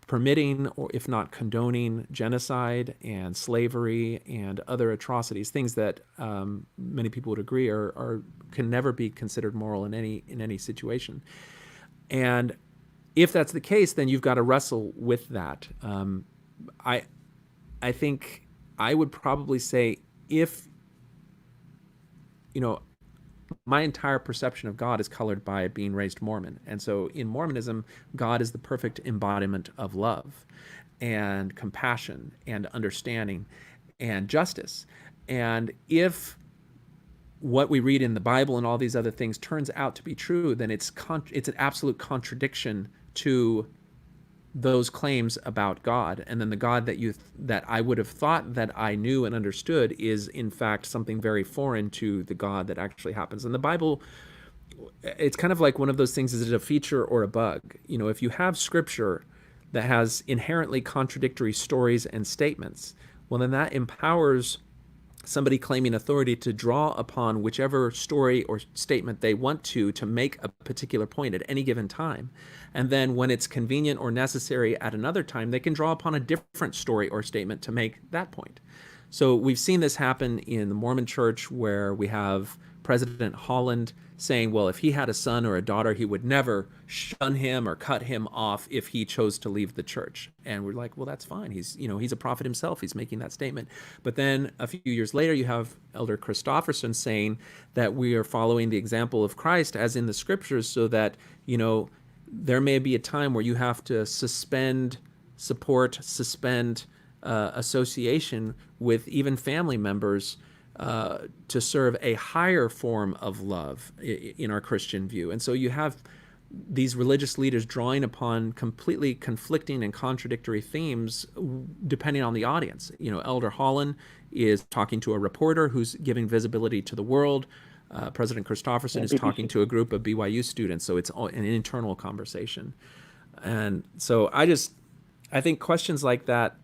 permitting, or if not condoning, genocide and slavery and other atrocities, things that many people would agree can never be considered moral in any situation. And if that's the case, then you've got to wrestle with that. I think I would probably say, if my entire perception of God is colored by being raised Mormon. And so in Mormonism, God is the perfect embodiment of love and compassion and understanding and justice. And if what we read in the Bible and all these other things turns out to be true, then it's an absolute contradiction to those claims about God. And then the God that I would have thought that I knew and understood is in fact something very foreign to the God that actually happens. And the Bible, it's kind of like one of those things, is it a feature or a bug? If you have scripture that has inherently contradictory stories and statements, well, then that empowers somebody claiming authority to draw upon whichever story or statement they want to make a particular point at any given time. And then when it's convenient or necessary at another time, they can draw upon a different story or statement to make that point. So we've seen this happen in the Mormon Church, where we have President Holland saying, well, if he had a son or a daughter, he would never shun him or cut him off if he chose to leave the church. And we're like, well, that's fine. He's a prophet himself. He's making that statement. But then a few years later, you have Elder Christofferson saying that we are following the example of Christ as in the scriptures, so that, there may be a time where you have to suspend support, suspend association with even family members to serve a higher form of love in our Christian view. And so you have these religious leaders drawing upon completely conflicting and contradictory themes depending on the audience. Elder Holland is talking to a reporter who's giving visibility to the world. President Christofferson is talking to a group of BYU students, so it's an internal conversation. And so I think questions like that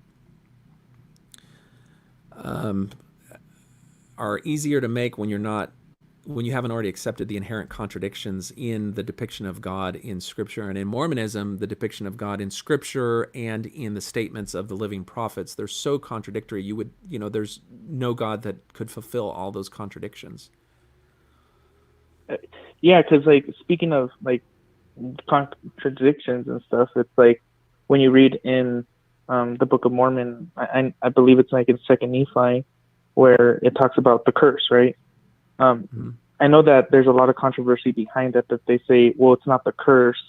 are easier to make when you're not when you haven't already accepted the inherent contradictions in the depiction of God in Scripture. And in Mormonism, the depiction of God in Scripture and in the statements of the living prophets, they're so contradictory. There's no God that could fulfill all those contradictions. Yeah, because like speaking of like contradictions and stuff, it's like when you read in the Book of Mormon, I believe it's like in Second Nephi, where it talks about the curse, right? I know that there's a lot of controversy behind it, that they say, well, it's not the curse,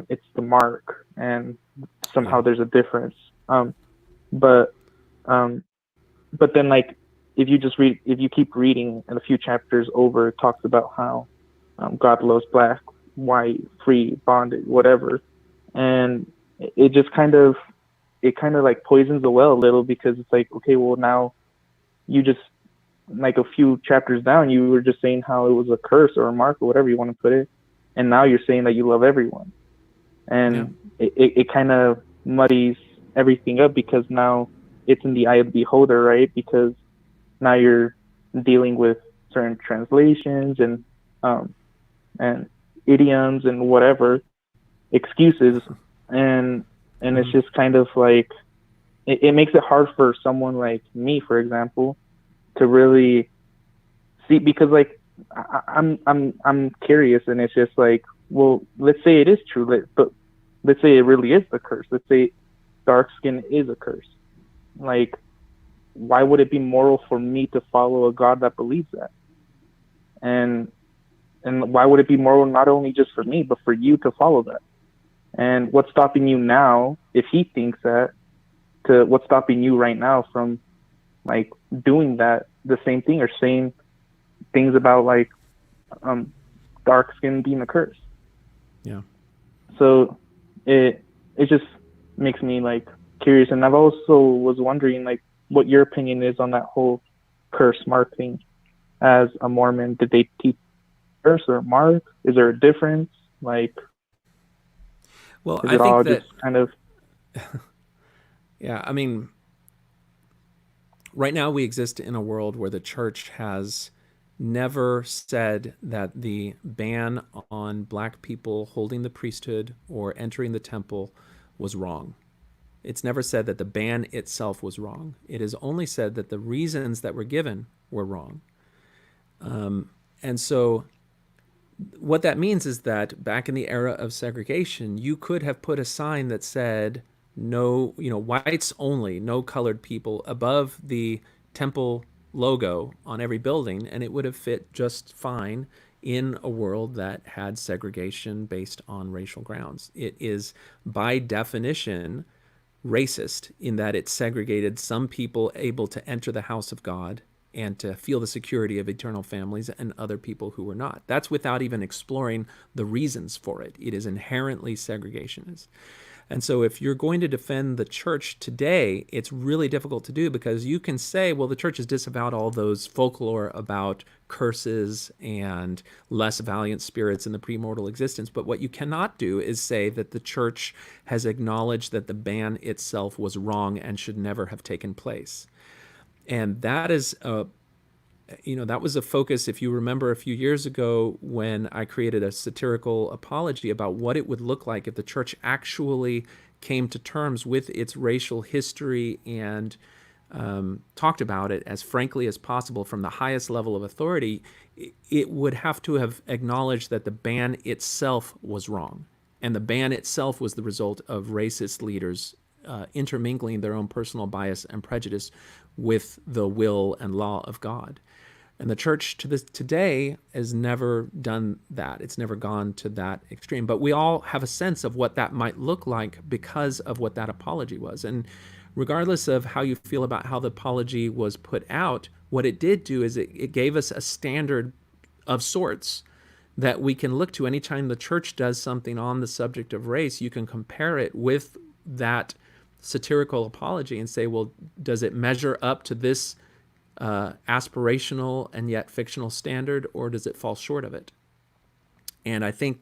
it's the mark, and somehow there's a difference. But then like if you keep reading in a few chapters over, it talks about how God loves black, white, free, bonded, whatever, and it just kind of like poisons the well a little, because it's like, okay, well, now you just, like a few chapters down, you were just saying how it was a curse or a mark or whatever you want to put it, and now you're saying that you love everyone, and it kind of muddies everything up, because now it's in the eye of the beholder, right? Because now you're dealing with certain translations and idioms and whatever excuses, and it's just kind of like it makes it hard for someone like me, for example, to really see, because like I'm curious, and it's just like, well, let's say it is true, but let's say it really is the curse. Let's say dark skin is a curse. Like, why would it be moral for me to follow a God that believes that? And why would it be moral not only just for me, but for you to follow that? And what's stopping you now, if he thinks that, what's stopping you right now from like doing that, the same thing, or saying things about like dark skin being a curse? Yeah. So it just makes me like curious, and I've also was wondering like what your opinion is on that whole curse mark thing. As a Mormon, did they teach curse or mark? Is there a difference? Like, well, is I it think all that just kind of yeah, I mean, right now we exist in a world where the church has never said that the ban on black people holding the priesthood or entering the temple was wrong. It's never said that the ban itself was wrong. It has only said that the reasons that were given were wrong. And so what that means is that back in the era of segregation, you could have put a sign that said, no, whites only, no colored people, above the temple logo on every building, and it would have fit just fine in a world that had segregation based on racial grounds. It is by definition racist in that it segregated some people able to enter the house of God and to feel the security of eternal families, and other people who were not. That's without even exploring the reasons for it. It is inherently segregationist. And so if you're going to defend the church today, it's really difficult to do, because you can say, well, the church has disavowed all those folklore about curses and less valiant spirits in the premortal existence. But what you cannot do is say that the church has acknowledged that the ban itself was wrong and should never have taken place. And that is that was a focus, if you remember a few years ago, when I created a satirical apology about what it would look like if the church actually came to terms with its racial history and talked about it as frankly as possible from the highest level of authority. It would have to have acknowledged that the ban itself was wrong. And the ban itself was the result of racist leaders intermingling their own personal bias and prejudice with the will and law of God. And the church today has never done that. It's never gone to that extreme. But we all have a sense of what that might look like because of what that apology was. And regardless of how you feel about how the apology was put out, what it did do is it gave us a standard of sorts that we can look to. Anytime the church does something on the subject of race, you can compare it with that satirical apology and say, well, does it measure up to this aspirational and yet fictional standard, or does it fall short of it? And I think,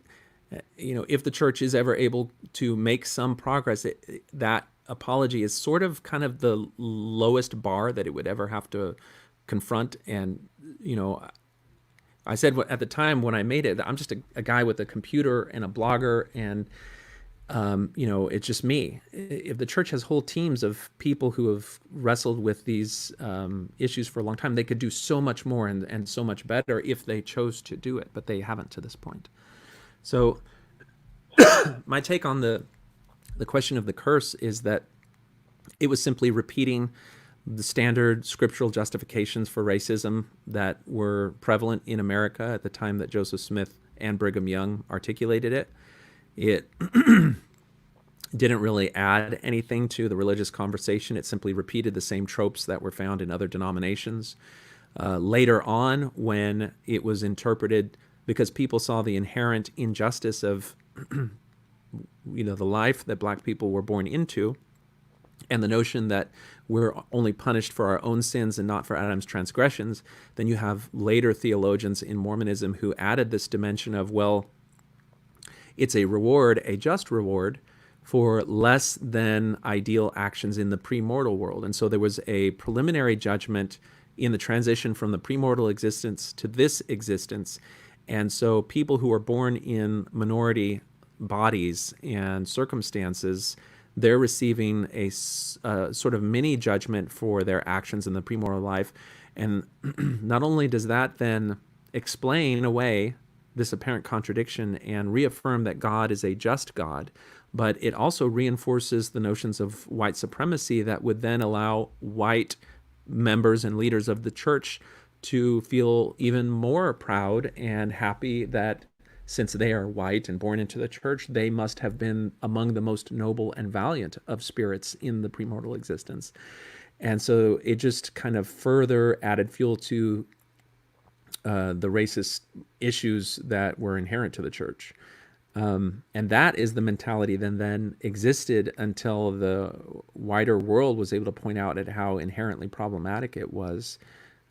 if the church is ever able to make some progress, that apology is sort of kind of the lowest bar that it would ever have to confront. And, I said at the time when I made it, I'm just a guy with a computer and a blogger, and it's just me. If the church has whole teams of people who have wrestled with these issues for a long time, they could do so much more and so much better if they chose to do it, but they haven't to this point. So my take on the question of the curse is that it was simply repeating the standard scriptural justifications for racism that were prevalent in America at the time that Joseph Smith and Brigham Young articulated it. It didn't really add anything to the religious conversation. It simply repeated the same tropes that were found in other denominations. Later on, when it was interpreted, because people saw the inherent injustice of the life that black people were born into, and the notion that we're only punished for our own sins and not for Adam's transgressions, then you have later theologians in Mormonism who added this dimension of, well, it's a reward, a just reward, for less than ideal actions in the premortal world. And so there was a preliminary judgment in the transition from the premortal existence to this existence. And so people who are born in minority bodies and circumstances, they're receiving a sort of mini judgment for their actions in the premortal life. And not only does that then explain away this apparent contradiction and reaffirm that God is a just God, but it also reinforces the notions of white supremacy that would then allow white members and leaders of the church to feel even more proud and happy that since they are white and born into the church, they must have been among the most noble and valiant of spirits in the premortal existence. And so it just kind of further added fuel to the racist issues that were inherent to the church. And that is the mentality that then existed until the wider world was able to point out at how inherently problematic it was.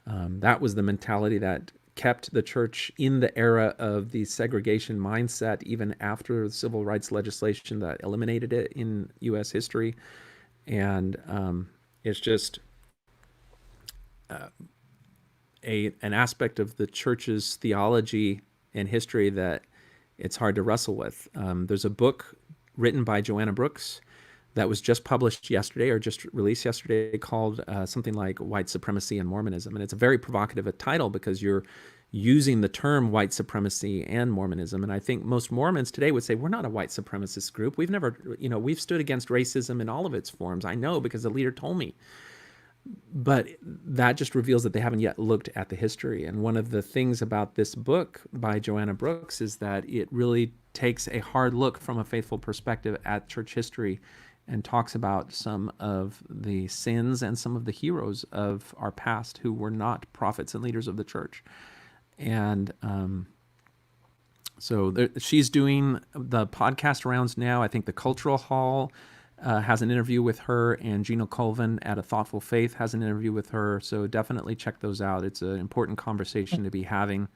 That was the mentality that kept the church in the era of the segregation mindset, even after the civil rights legislation that eliminated it in U.S. history. And it's just an aspect of the church's theology and history that it's hard to wrestle with. There's a book written by Joanna Brooks that was just published yesterday or just released yesterday called something like White Supremacy and Mormonism. And it's a very provocative title because you're using the term white supremacy and Mormonism. And I think most Mormons today would say, we're not a white supremacist group. We've never, we've stood against racism in all of its forms. I know because the leader told me. But that just reveals that they haven't yet looked at the history. And one of the things about this book by Joanna Brooks is that it really takes a hard look from a faithful perspective at church history and talks about some of the sins and some of the heroes of our past who were not prophets and leaders of the church. And she's doing the podcast rounds now. I think the Cultural Hall has an interview with her, and Gina Colvin at A Thoughtful Faith has an interview with her. So definitely check those out. It's an important conversation to be having.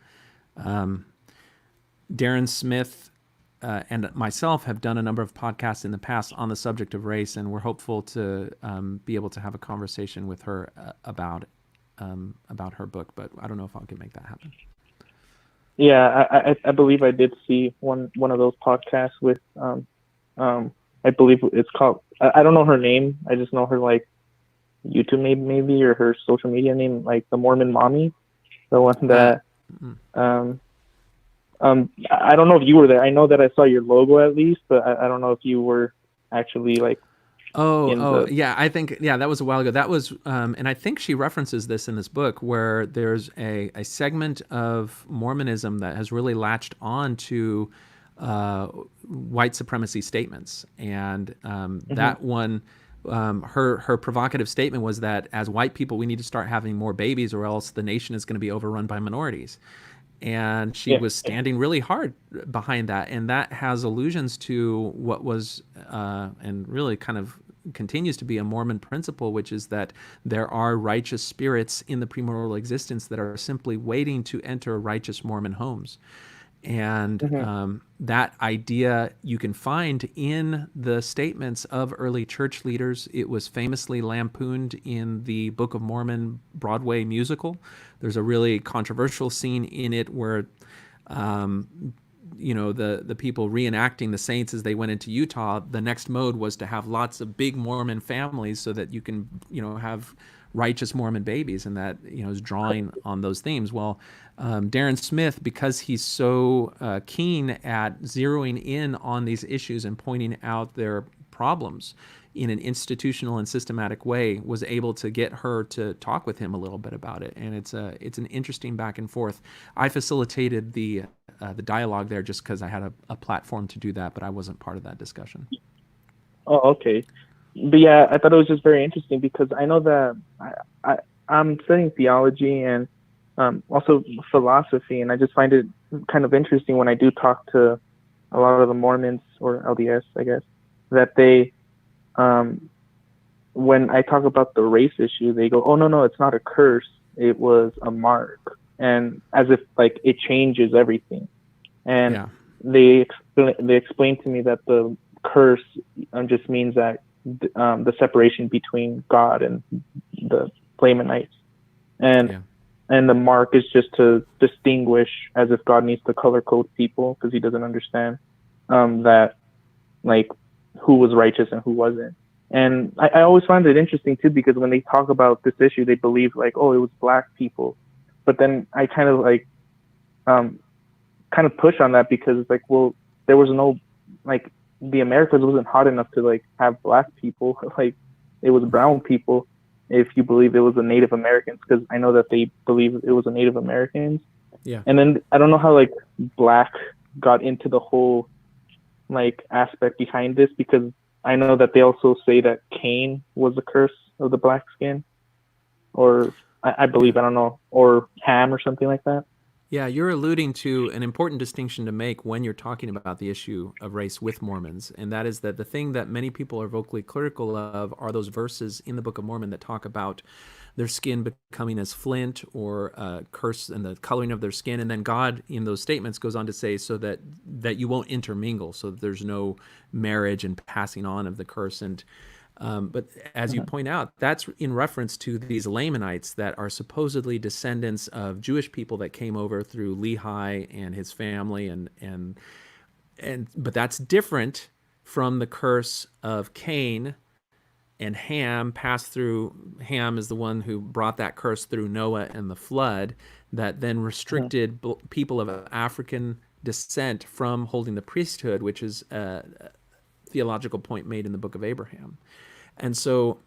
Darren Smith and myself have done a number of podcasts in the past on the subject of race, and we're hopeful to be able to have a conversation with her about her book. But I don't know if I can make that happen. Yeah, I believe I did see one of those podcasts with I believe it's called, I don't know her name. I just know her like YouTube maybe or her social media name, like the Mormon Mommy, the one that I don't know if you were there. I know that I saw your logo at least, but I don't know if you were actually like. Yeah, I think, that was a while ago. That was, and I think she references this in this book where there's a segment of Mormonism that has really latched on to white supremacy statements. And that one, her provocative statement was that as white people, we need to start having more babies or else the nation is going to be overrun by minorities. And she was standing really hard behind that. And that has allusions to what was, and really kind of continues to be a Mormon principle, which is that there are righteous spirits in the premortal existence that are simply waiting to enter righteous Mormon homes. And that idea you can find in the statements of early church leaders. It was famously lampooned in the Book of Mormon Broadway musical. There's a really controversial scene in it where the people reenacting the saints as they went into Utah, the next mode was to have lots of big Mormon families so that you can, have righteous Mormon babies, and that, is drawing on those themes. Well, Darren Smith, because he's so keen at zeroing in on these issues and pointing out their problems in an institutional and systematic way, was able to get her to talk with him a little bit about it. And it's an interesting back and forth. I facilitated the dialogue there just because I had a platform to do that, but I wasn't part of that discussion. Oh, okay. But yeah, I thought it was just very interesting because I know that I'm studying theology and also philosophy, and I just find it kind of interesting when I do talk to a lot of the Mormons, or LDS, I guess, that they, when I talk about the race issue, they go, "Oh, no, it's not a curse. It was a mark," and as if like it changes everything. And they explain to me that the curse just means that the separation between God and the Lamanites, and the mark is just to distinguish, as if God needs to color code people because he doesn't understand that, like, who was righteous and who wasn't. And I always find it interesting too, because when they talk about this issue, they believe like, oh, it was black people, but then I kind of like push on that, because it's like, well, there was no, like, the Americas wasn't hot enough to like have black people. Like, it was brown people, if you believe it was the Native Americans, because I know that they believe it was the Native Americans. Yeah. And then I don't know how like black got into the whole like aspect behind this, because I know that they also say that Cain was the curse of the black skin, or I believe, I don't know, or Ham or something like that. Yeah, you're alluding to an important distinction to make when you're talking about the issue of race with Mormons, and that is that the thing that many people are vocally critical of are those verses in the Book of Mormon that talk about their skin becoming as flint, or curse, and the coloring of their skin. And then God, in those statements, goes on to say so that you won't intermingle, so that there's no marriage and passing on of the curse. And but as you point out, that's in reference to these Lamanites that are supposedly descendants of Jewish people that came over through Lehi and his family, but that's different from the curse of Cain and Ham. Ham is the one who brought that curse through Noah and the flood, that then restricted people of African descent from holding the priesthood, which is a theological point made in the Book of Abraham. And so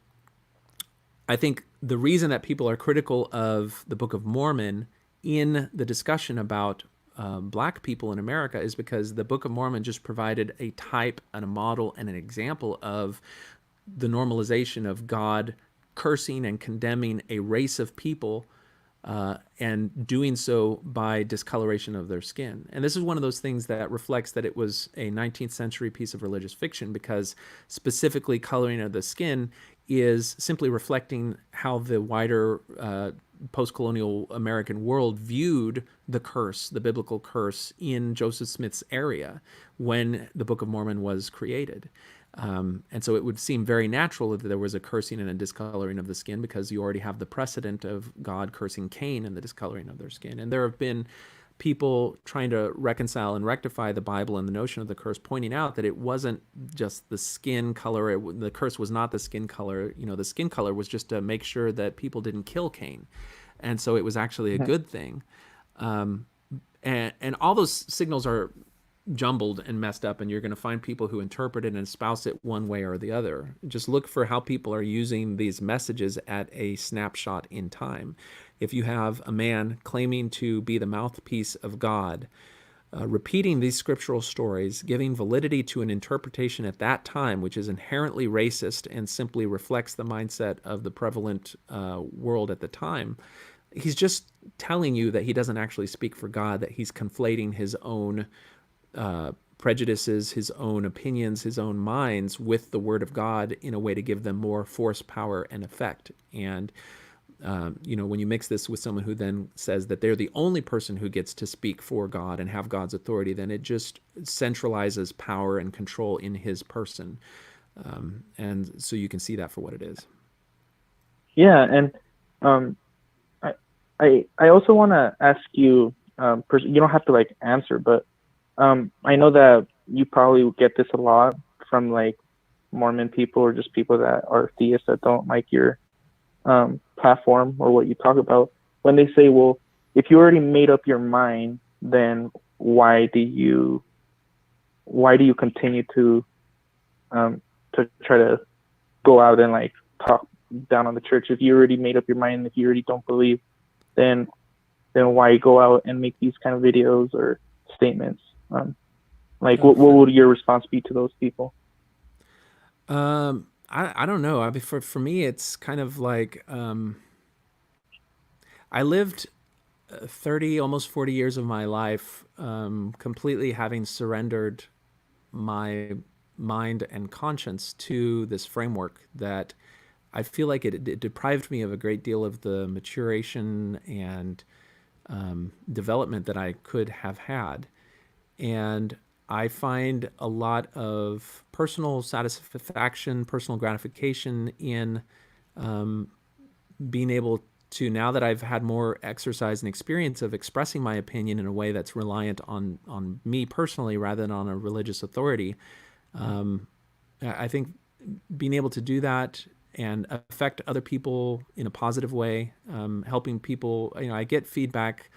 I think the reason that people are critical of the Book of Mormon in the discussion about black people in America is because the Book of Mormon just provided a type and a model and an example of the normalization of God cursing and condemning a race of people, and doing so by discoloration of their skin. And this is one of those things that reflects that it was a 19th century piece of religious fiction, because specifically coloring of the skin is simply reflecting how the wider post-colonial American world viewed the curse, the biblical curse, in Joseph Smith's area when the Book of Mormon was created. And so it would seem very natural that there was a cursing and a discoloring of the skin, because you already have the precedent of God cursing Cain and the discoloring of their skin. And there have been people trying to reconcile and rectify the Bible and the notion of the curse, pointing out that it wasn't just the skin color. The curse was not the skin color. The skin color was just to make sure that people didn't kill Cain. And so it was actually a good thing. And all those signals are jumbled and messed up, and you're going to find people who interpret it and espouse it one way or the other. Just look for how people are using these messages at a snapshot in time. If you have a man claiming to be the mouthpiece of God, repeating these scriptural stories, giving validity to an interpretation at that time, which is inherently racist and simply reflects the mindset of the prevalent world at the time, he's just telling you that he doesn't actually speak for God, that he's conflating his own prejudices, his own opinions, his own minds with the Word of God in a way to give them more force, power, and effect. And when you mix this with someone who then says that they're the only person who gets to speak for God and have God's authority, then it just centralizes power and control in his person. And so you can see that for what it is. Yeah, and I also want to ask you, you don't have to like answer, but I know that you probably get this a lot from like Mormon people or just people that are theists that don't like your platform or what you talk about, when they say, well, if you already made up your mind, then why do you continue to try to go out and like talk down on the church? If you already made up your mind, if you already don't believe, then why go out and make these kind of videos or statements? What would your response be to those people? I don't know. I mean, for me, it's kind of like I lived 30, almost 40 years of my life completely having surrendered my mind and conscience to this framework that I feel like it deprived me of a great deal of the maturation and development that I could have had. And I find a lot of personal satisfaction, personal gratification in being able to, now that I've had more exercise and experience of expressing my opinion in a way that's reliant on me personally rather than on a religious authority. I think being able to do that and affect other people in a positive way, helping people, I get feedback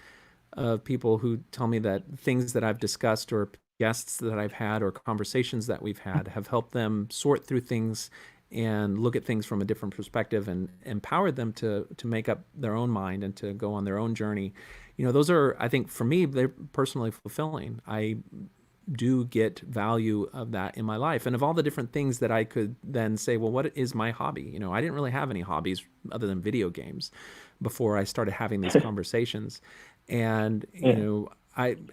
of people who tell me that things that I've discussed or guests that I've had or conversations that we've had have helped them sort through things and look at things from a different perspective and empower them to make up their own mind and to go on their own journey. Those are, I think for me, they're personally fulfilling. I do get value of that in my life, and of all the different things that I could then say, well, what is my hobby? I didn't really have any hobbies other than video games before I started having these conversations. And,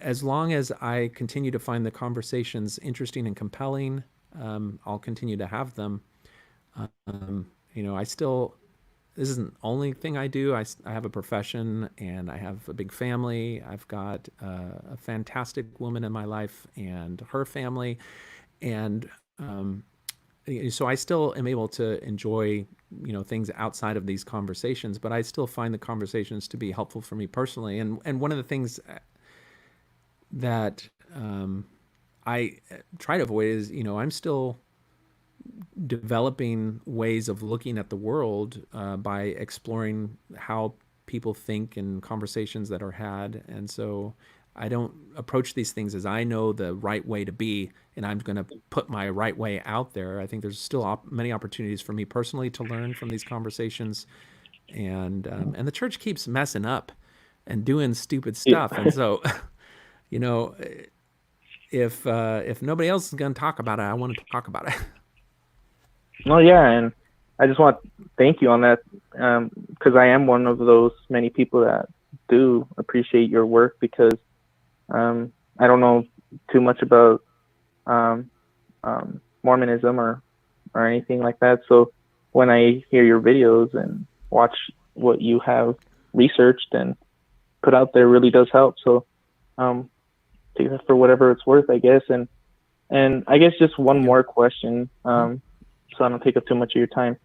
as long as I continue to find the conversations interesting and compelling, I'll continue to have them. This isn't the only thing I do. I have a profession and I have a big family. I've got a fantastic woman in my life and her family. And so I still am able to enjoy, things outside of these conversations, but I still find the conversations to be helpful for me personally. And one of the things that I try to avoid is, I'm still developing ways of looking at the world by exploring how people think and conversations that are had. And so I don't approach these things as I know the right way to be, and I'm going to put my right way out there. I think there's still many opportunities for me personally to learn from these conversations. And the church keeps messing up and doing stupid stuff. And so, if nobody else is going to talk about it, I want to talk about it. No, yeah, and I just want to thank you on that, because I am one of those many people that do appreciate your work, because I don't know too much about Mormonism or anything like that. So when I hear your videos and watch what you have researched and put out there, really does help. So take that for whatever it's worth, I guess. And I guess just one more question. So I don't take up too much of your time.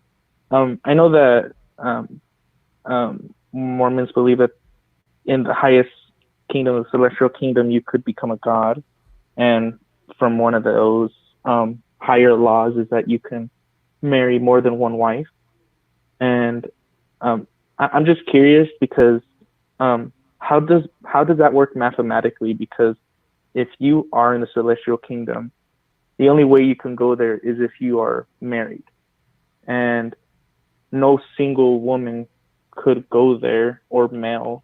I know that Mormons believe that in the highest kingdom, the celestial kingdom, you could become a god. And from one of those higher laws is that you can marry more than one wife. And I'm just curious because how does that work mathematically? Because if you are in the celestial kingdom, the only way you can go there is if you are married. And no single woman could go there, or male,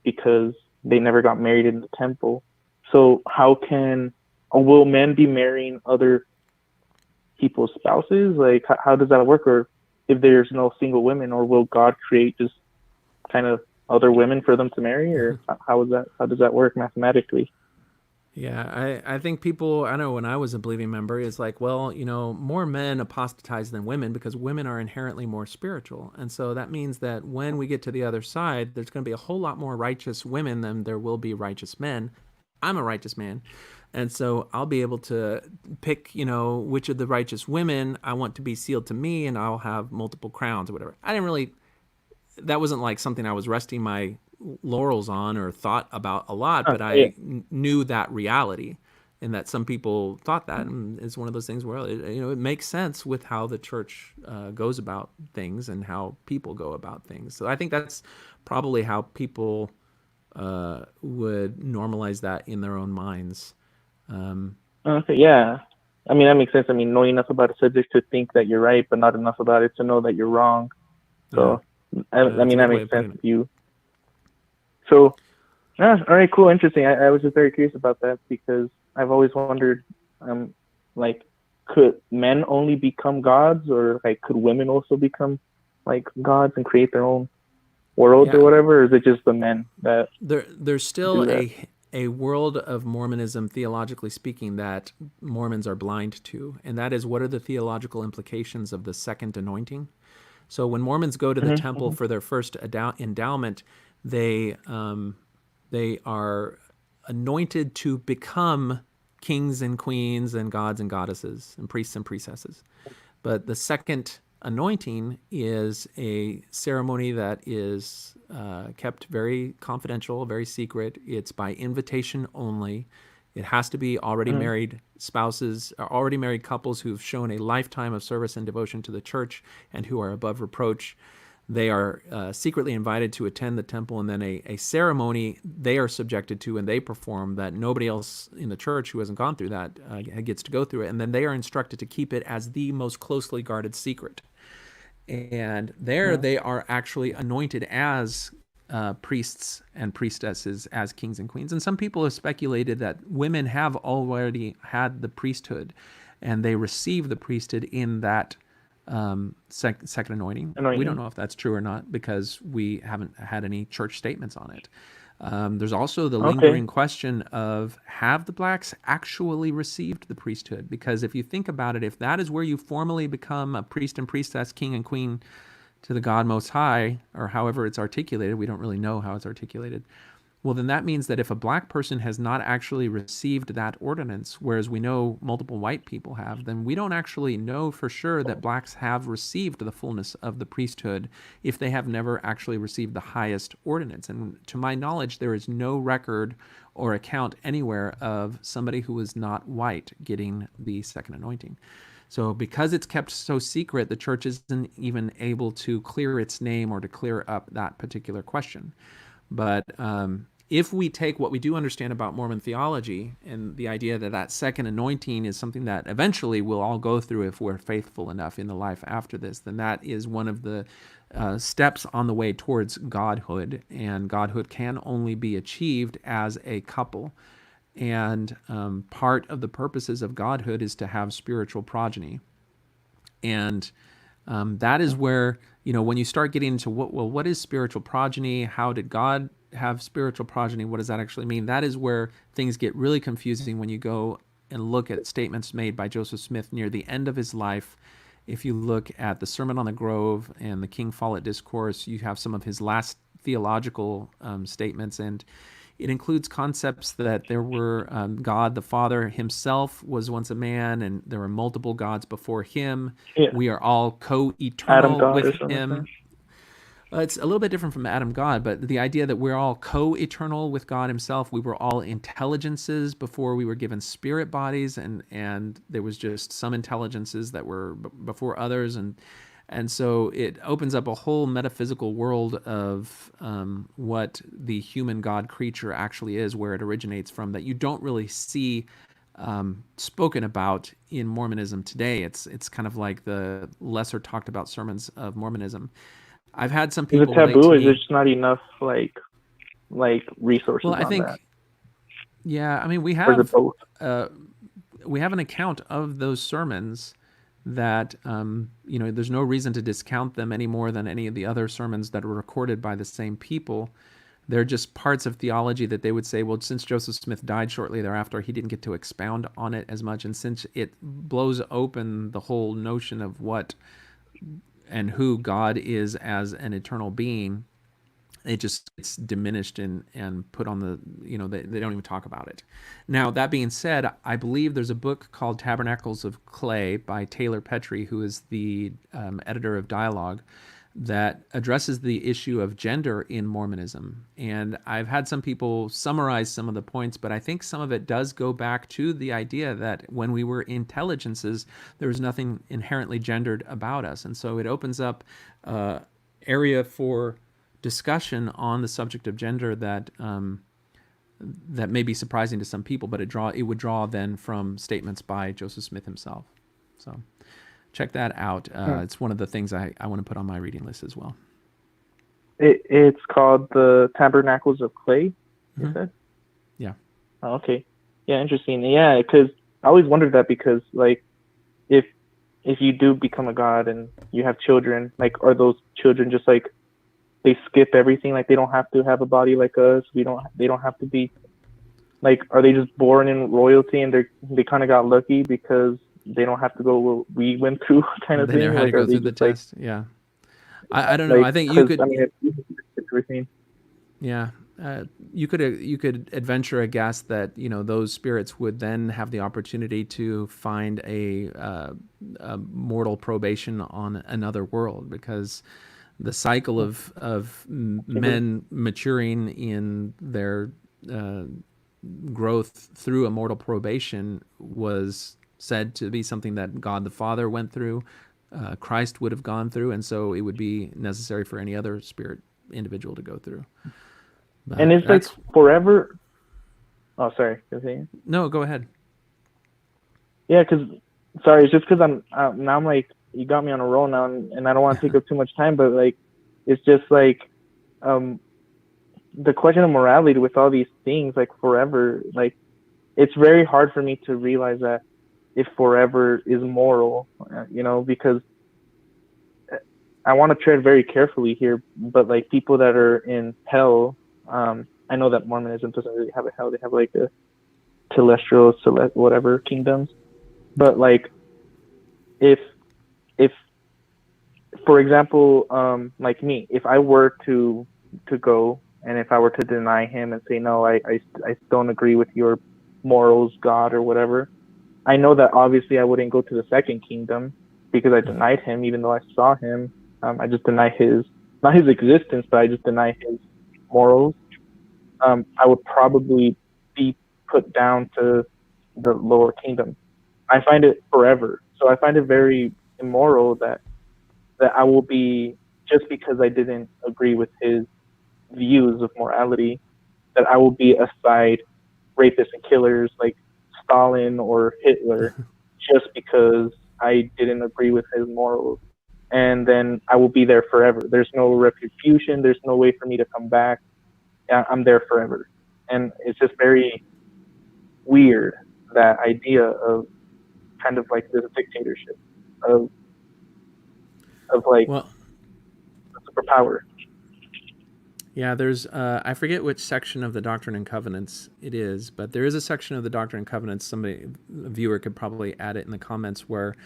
because they never got married in the temple. So will men be marrying other people's spouses? Like, how does that work? Or if there's no single women, or will God create just kind of other women for them to marry? Or how does that work mathematically? Yeah, I think people, I know when I was a believing member, it's like, well, more men apostatize than women because women are inherently more spiritual. And so that means that when we get to the other side, there's going to be a whole lot more righteous women than there will be righteous men. I'm a righteous man. And so I'll be able to pick, which of the righteous women I want to be sealed to me, and I'll have multiple crowns or whatever. That wasn't like something I was resting my laurels on or thought about a lot, but Yeah. knew that reality, and that some people thought that, and it's one of those things where it makes sense with how the church goes about things and how people go about things. So I think that's probably how people would normalize that in their own minds. Okay, yeah. I mean, that makes sense. I mean, knowing enough about a subject to think that you're right, but not enough about it to know that you're wrong. So, I mean, that makes sense with you. So, all right, cool, interesting. I was just very curious about that because I've always wondered, like, could men only become gods, or like, could women also become like gods and create their own worlds or whatever? Or is it just the men that there's still a world of Mormonism, theologically speaking, that Mormons are blind to, and that is, what are the theological implications of the second anointing? So when Mormons go to the temple for their first endowment, they are anointed to become kings and queens and gods and goddesses and priests and priestesses. But the second anointing is a ceremony that is kept very confidential, very secret. It's by invitation only. It has to be already married spouses, or already married couples who've shown a lifetime of service and devotion to the church and who are above reproach. They are secretly invited to attend the temple, and then a ceremony they are subjected to and they perform that nobody else in the church who hasn't gone through that gets to go through it. And then they are instructed to keep it as the most closely guarded secret. And there they are actually anointed as priests and priestesses, as kings and queens. And some people have speculated that women have already had the priesthood, and they receive the priesthood in that second anointing. We don't know if that's true or not because we haven't had any church statements on it. There's also the lingering question of, have the blacks actually received the priesthood? Because if you think about it, if that is where you formally become a priest and priestess, king and queen to the God Most High, or however it's articulated, we don't really know how it's articulated, well, then that means that if a black person has not actually received that ordinance, whereas we know multiple white people have, then we don't actually know for sure that blacks have received the fullness of the priesthood if they have never actually received the highest ordinance. And to my knowledge, there is no record or account anywhere of somebody who is not white getting the second anointing. So because it's kept so secret, the church isn't even able to clear its name or to clear up that particular question. But if we take what we do understand about Mormon theology and the idea that that second anointing is something that eventually we'll all go through if we're faithful enough in the life after this, then that is one of the steps on the way towards godhood. And godhood can only be achieved as a couple. And part of the purposes of godhood is to have spiritual progeny. And that is where, when you start getting into what is spiritual progeny? How did God have spiritual progeny? What does that actually mean? That is where things get really confusing when you go and look at statements made by Joseph Smith near the end of his life. If you look at the Sermon on the Grove and the King Follett Discourse, you have some of his last theological statements, and it includes concepts that there were God the Father himself was once a man, and there were multiple gods before him. Yeah. We are all co-eternal with him. Like It's a little bit different from Adam God, but the idea that we're all co-eternal with God himself. We were all intelligences before we were given spirit bodies, and there was just some intelligences that were before others, and so it opens up a whole metaphysical world of what the human God creature actually is, where it originates from, that you don't really see spoken about in Mormonism today. It's kind of like the lesser talked about sermons of Mormonism. I've had some people. Is it taboo? Is there just not enough like resources? Well, I think. That? Yeah, I mean, we have an account of those sermons that there's no reason to discount them any more than any of the other sermons that were recorded by the same people they're just parts of theology that they would say, well, since Joseph Smith died shortly thereafter, he didn't get to expound on it as much. And since it blows open the whole notion of what and who God is as an eternal being, it's diminished and put on the, they don't even talk about it. Now, that being said, I believe there's a book called Tabernacles of Clay by Taylor Petrie, who is the editor of Dialogue, that addresses the issue of gender in Mormonism. And I've had some people summarize some of the points, but I think some of it does go back to the idea that when we were intelligences, there was nothing inherently gendered about us. And so it opens up area for discussion on the subject of gender that that may be surprising to some people, but it would draw then from statements by Joseph Smith himself. So check that out. It's one of the things I want to put on my reading list as well. It's called the Tabernacles of Clay, you said? Yeah. Oh, okay. Yeah, interesting. Yeah, because I always wondered that, because like if you do become a god and you have children, like are those children just like they skip everything? Like they don't have to have a body like us. They don't have to be like, are they just born in royalty and they kind of got lucky because they don't have to go what we went through kind of They thing? never had like, to go are they through the just, like, test. Yeah. I don't know. like, I think you 'cause, could. I mean, it's everything. Yeah, you could adventure a guess that those spirits would then have the opportunity to find a mortal probation on another world, because the cycle of men maturing in their growth through a mortal probation was said to be something that God the Father went through, Christ would have gone through, and so it would be necessary for any other spirit individual to go through. But and it's like forever. Oh, sorry. Continue. No, go ahead. Yeah, because sorry, it's just because now I'm like, you got me on a roll now, and I don't want to take up too much time, but like, it's just like, the question of morality with all these things, like forever, like it's very hard for me to realize that if forever is moral, because I want to tread very carefully here, but like people that are in hell, I know that Mormonism doesn't really have a hell. They have like a celestial, whatever kingdoms. But like, if for example, like me, if I were to go and if I were to deny him and say, no, I don't agree with your morals, God, or whatever, I know that obviously I wouldn't go to the second kingdom because I denied him, even though I saw him. I just deny not his existence, but I just deny his morals. I would probably be put down to the lower kingdom. I find it forever. So I find it very immoral that I will be, just because I didn't agree with his views of morality, that I will be assigned rapists and killers like Stalin or Hitler just because I didn't agree with his morals. And then I will be there forever. There's no retribution. There's no way for me to come back. I'm there forever. And it's just very weird, that idea of kind of like this dictatorship of like superpower. Yeah, there's I forget which section of the Doctrine and Covenants it is, but there is a section of the Doctrine and Covenants, a viewer could probably add it in the comments, where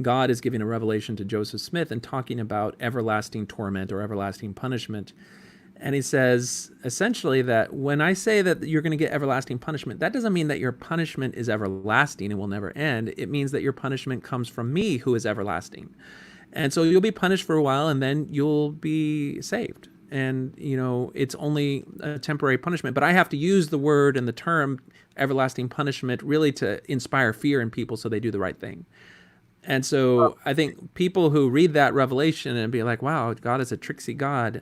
God is giving a revelation to Joseph Smith and talking about everlasting torment or everlasting punishment. And he says essentially that when I say that you're going to get everlasting punishment, that doesn't mean that your punishment is everlasting and will never end. It means that your punishment comes from me, who is everlasting. And so you'll be punished for a while and then you'll be saved. And, it's only a temporary punishment. But I have to use the word and the term everlasting punishment really to inspire fear in people so they do the right thing. And so I think people who read that revelation and be like, wow, God is a tricksy God,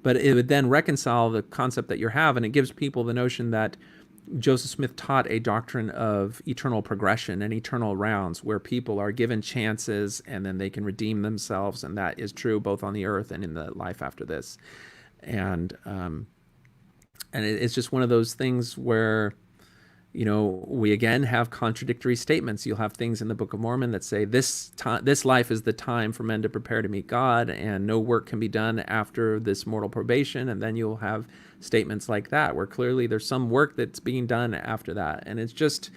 but it would then reconcile the concept that you have, and it gives people the notion that Joseph Smith taught a doctrine of eternal progression and eternal rounds, where people are given chances and then they can redeem themselves, and that is true both on the earth and in the life after this. And it's just one of those things where we again have contradictory statements. You'll have things in the Book of Mormon that say this life is the time for men to prepare to meet God, and no work can be done after this mortal probation. And then you'll have statements like that, where clearly there's some work that's being done after that. And it's just,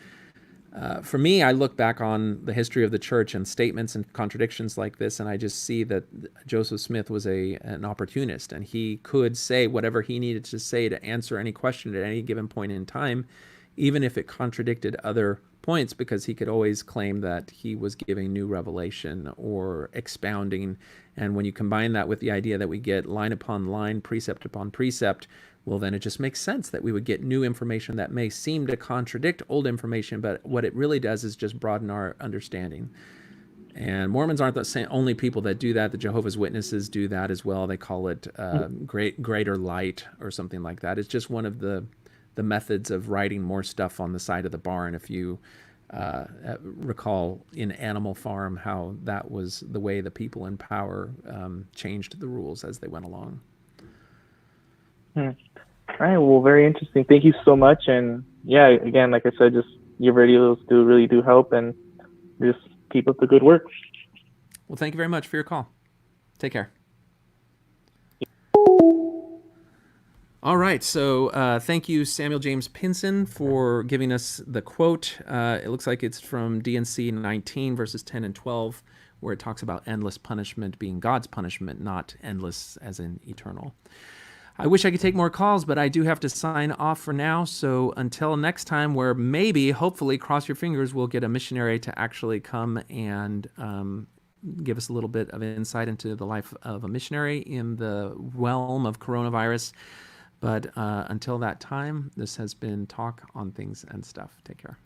for me, I look back on the history of the church and statements and contradictions like this, and I just see that Joseph Smith was an opportunist, and he could say whatever he needed to say to answer any question at any given point in time, even if it contradicted other points, because he could always claim that he was giving new revelation or expounding. And when you combine that with the idea that we get line upon line, precept upon precept, well, then it just makes sense that we would get new information that may seem to contradict old information, but what it really does is just broaden our understanding. And Mormons aren't the only people that do that. The Jehovah's Witnesses do that as well. They call it greater light or something like that. It's just one of the methods of writing more stuff on the side of the barn. If you recall in Animal Farm, how that was the way the people in power changed the rules as they went along. All right. Well, very interesting. Thank you so much. And yeah, again, like I said, just your videos really do help, and just keep up the good work. Well, thank you very much for your call. Take care. All right, so thank you, Samuel James Pinson, for giving us the quote. It looks like it's from D&C 19, verses 10 and 12, where it talks about endless punishment being God's punishment, not endless as in eternal. I wish I could take more calls, but I do have to sign off for now. So until next time, where maybe, hopefully, cross your fingers, we'll get a missionary to actually come and give us a little bit of insight into the life of a missionary in the realm of coronavirus. But until that time, this has been Talk on Things and Stuff. Take care.